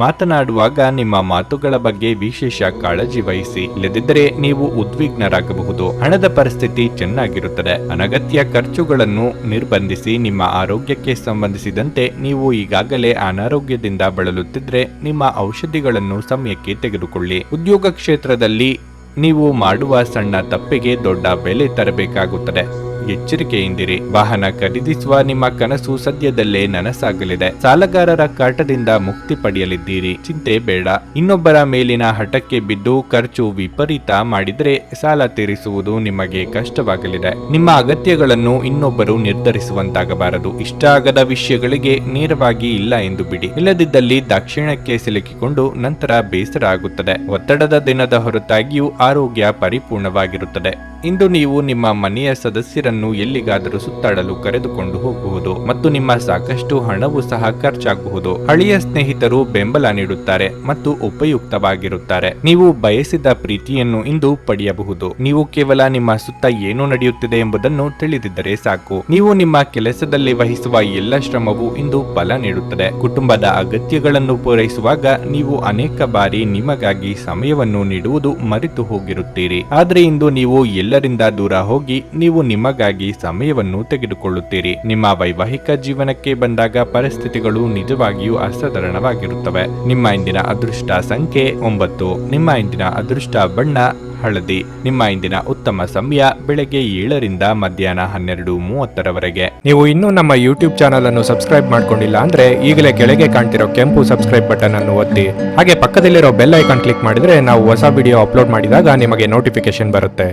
ಮಾತನಾಡುವಾಗ ನಿಮ್ಮ ಮಾತುಗಳ ಬಗ್ಗೆ ವಿಶೇಷ ಕಾಳಜಿ ವಹಿಸಿ. ಇಲ್ಲದಿದ್ದರೆ ನೀವು ಉದ್ವಿಗ್ನರಾಗಬಹುದು. ಹಣದ ಪರಿಸ್ಥಿತಿ ಚೆನ್ನಾಗಿರುತ್ತದೆ. ಅನಗತ್ಯ ಖರ್ಚುಗಳನ್ನು ನಿರ್ಬಂಧಿಸಿ. ನಿಮ್ಮ ಆರೋಗ್ಯಕ್ಕೆ ಸಂಬಂಧಿಸಿದಂತೆ ನೀವು ಈಗಾಗಲೇ ಅನಾರೋಗ್ಯದಿಂದ ಬಳಲುತ್ತಿದ್ದರೆ ನಿಮ್ಮ ಔಷಧಿಗಳನ್ನು ಸಮಯಕ್ಕೆ ತೆಗೆದುಕೊಳ್ಳಿ. ಉದ್ಯೋಗ ಕ್ಷೇತ್ರದಲ್ಲಿ ನೀವು ಮಾಡುವ ಸಣ್ಣ ತಪ್ಪಿಗೆ ದೊಡ್ಡ ಬೆಲೆ ತರಬೇಕಾಗುತ್ತದೆ. ಎಚ್ಚರಿಕೆಯಿಂದಿರಿ. ವಾಹನ ಖರೀದಿಸುವ ನಿಮ್ಮ ಕನಸು ಸದ್ಯದಲ್ಲೇ ನನಸಾಗಲಿದೆ. ಸಾಲಗಾರರ ಕಾಟದಿಂದ ಮುಕ್ತಿ ಪಡೆಯಲಿದ್ದೀರಿ. ಚಿಂತೆ ಬೇಡ. ಇನ್ನೊಬ್ಬರ ಮೇಲಿನ ಹಠಕ್ಕೆ ಬಿದ್ದು ಖರ್ಚು ವಿಪರೀತ ಮಾಡಿದ್ರೆ ಸಾಲ ತೀರಿಸುವುದು ನಿಮಗೆ ಕಷ್ಟವಾಗಲಿದೆ. ನಿಮ್ಮ ಅಗತ್ಯಗಳನ್ನು ಇನ್ನೊಬ್ಬರು ನಿರ್ಧರಿಸುವಂತಾಗಬಾರದು. ಇಷ್ಟ ಆಗದ ವಿಷಯಗಳಿಗೆ ನೇರವಾಗಿ ಇಲ್ಲ ಎಂದು ಬಿಡಿ. ಇಲ್ಲದಿದ್ದಲ್ಲಿ ದಾಕ್ಷಿಣ್ಯಕ್ಕೆ ಸಿಲುಕಿಕೊಂಡು ನಂತರ ಬೇಸರ ಆಗುತ್ತದೆ. ಒತ್ತಡದ ದಿನದ ಹೊರತಾಗಿಯೂ ಆರೋಗ್ಯ ಪರಿಪೂರ್ಣವಾಗಿರುತ್ತದೆ. ಇಂದು ನೀವು ನಿಮ್ಮ ಮನೆಯ ಸದಸ್ಯರನ್ನು ಎಲ್ಲಿಗಾದರೂ ಸುತ್ತಾಡಲು ಕರೆದುಕೊಂಡು ಹೋಗಬಹುದು ಮತ್ತು ನಿಮ್ಮ ಸಾಕಷ್ಟು ಹಣವೂ ಸಹ ಖರ್ಚಾಗಬಹುದು. ಹಳೆಯ ಸ್ನೇಹಿತರು ಬೆಂಬಲ ನೀಡುತ್ತಾರೆ ಮತ್ತು ಉಪಯುಕ್ತವಾಗಿರುತ್ತಾರೆ. ನೀವು ಬಯಸಿದ ಪ್ರೀತಿಯನ್ನು ಇಂದು ಪಡೆಯಬಹುದು. ನೀವು ಕೇವಲ ನಿಮ್ಮ ಸುತ್ತ ಏನು ನಡೆಯುತ್ತಿದೆ ಎಂಬುದನ್ನು ತಿಳಿದಿದ್ದರೆ ಸಾಕು. ನೀವು ನಿಮ್ಮ ಕೆಲಸದಲ್ಲಿ ವಹಿಸುವ ಎಲ್ಲ ಶ್ರಮವು ಇಂದು ಫಲ ನೀಡುತ್ತದೆ. ಕುಟುಂಬದ ಅಗತ್ಯಗಳನ್ನು ಪೂರೈಸುವಾಗ ನೀವು ಅನೇಕ ಬಾರಿ ನಿಮಗಾಗಿ ಸಮಯವನ್ನು ನೀಡುವುದು ಮರೆತು ಹೋಗಿರುತ್ತೀರಿ. ಆದರೆ ಇಂದು ನೀವು ಎಲ್ಲರಿಂದ ದೂರ ಹೋಗಿ ನೀವು ನಿಮಗಾಗಿ ಸಮಯವನ್ನು ತೆಗೆದುಕೊಳ್ಳುತ್ತೀರಿ. ನಿಮ್ಮ ವೈವಾಹಿಕ ಜೀವನಕ್ಕೆ ಬಂದಾಗ ಪರಿಸ್ಥಿತಿಗಳು ನಿಜವಾಗಿಯೂ ಅಸಾಧಾರಣವಾಗಿರುತ್ತವೆ. ನಿಮ್ಮ ಇಂದಿನ ಅದೃಷ್ಟ ಸಂಖ್ಯೆ 9. ನಿಮ್ಮ ಇಂದಿನ ಅದೃಷ್ಟ ಬಣ್ಣ ಹಳದಿ. ನಿಮ್ಮ ಇಂದಿನ ಉತ್ತಮ ಸಮಯ ಬೆಳಗ್ಗೆ 7 ರಿಂದ ಮಧ್ಯಾಹ್ನ 12:30ರವರೆಗೆ. ನೀವು ಇನ್ನೂ ನಮ್ಮ ಯೂಟ್ಯೂಬ್ ಚಾನಲ್ ಅನ್ನು ಸಬ್ಸ್ಕ್ರೈಬ್ ಮಾಡ್ಕೊಂಡಿಲ್ಲ ಅಂದ್ರೆ ಈಗಲೇ ಕೆಳಗೆ ಕಾಣ್ತಿರೋ ಕೆಂಪು ಸಬ್ಸ್ಕ್ರೈಬ್ ಬಟನ್ ಅನ್ನು ಒತ್ತಿ. ಹಾಗೆ ಪಕ್ಕದಲ್ಲಿರೋ ಬೆಲ್ ಐಕಾನ್ ಕ್ಲಿಕ್ ಮಾಡಿದ್ರೆ ನಾವು ಹೊಸ ವಿಡಿಯೋ ಅಪ್ಲೋಡ್ ಮಾಡಿದಾಗ ನಿಮಗೆ ನೋಟಿಫಿಕೇಶನ್ ಬರುತ್ತೆ.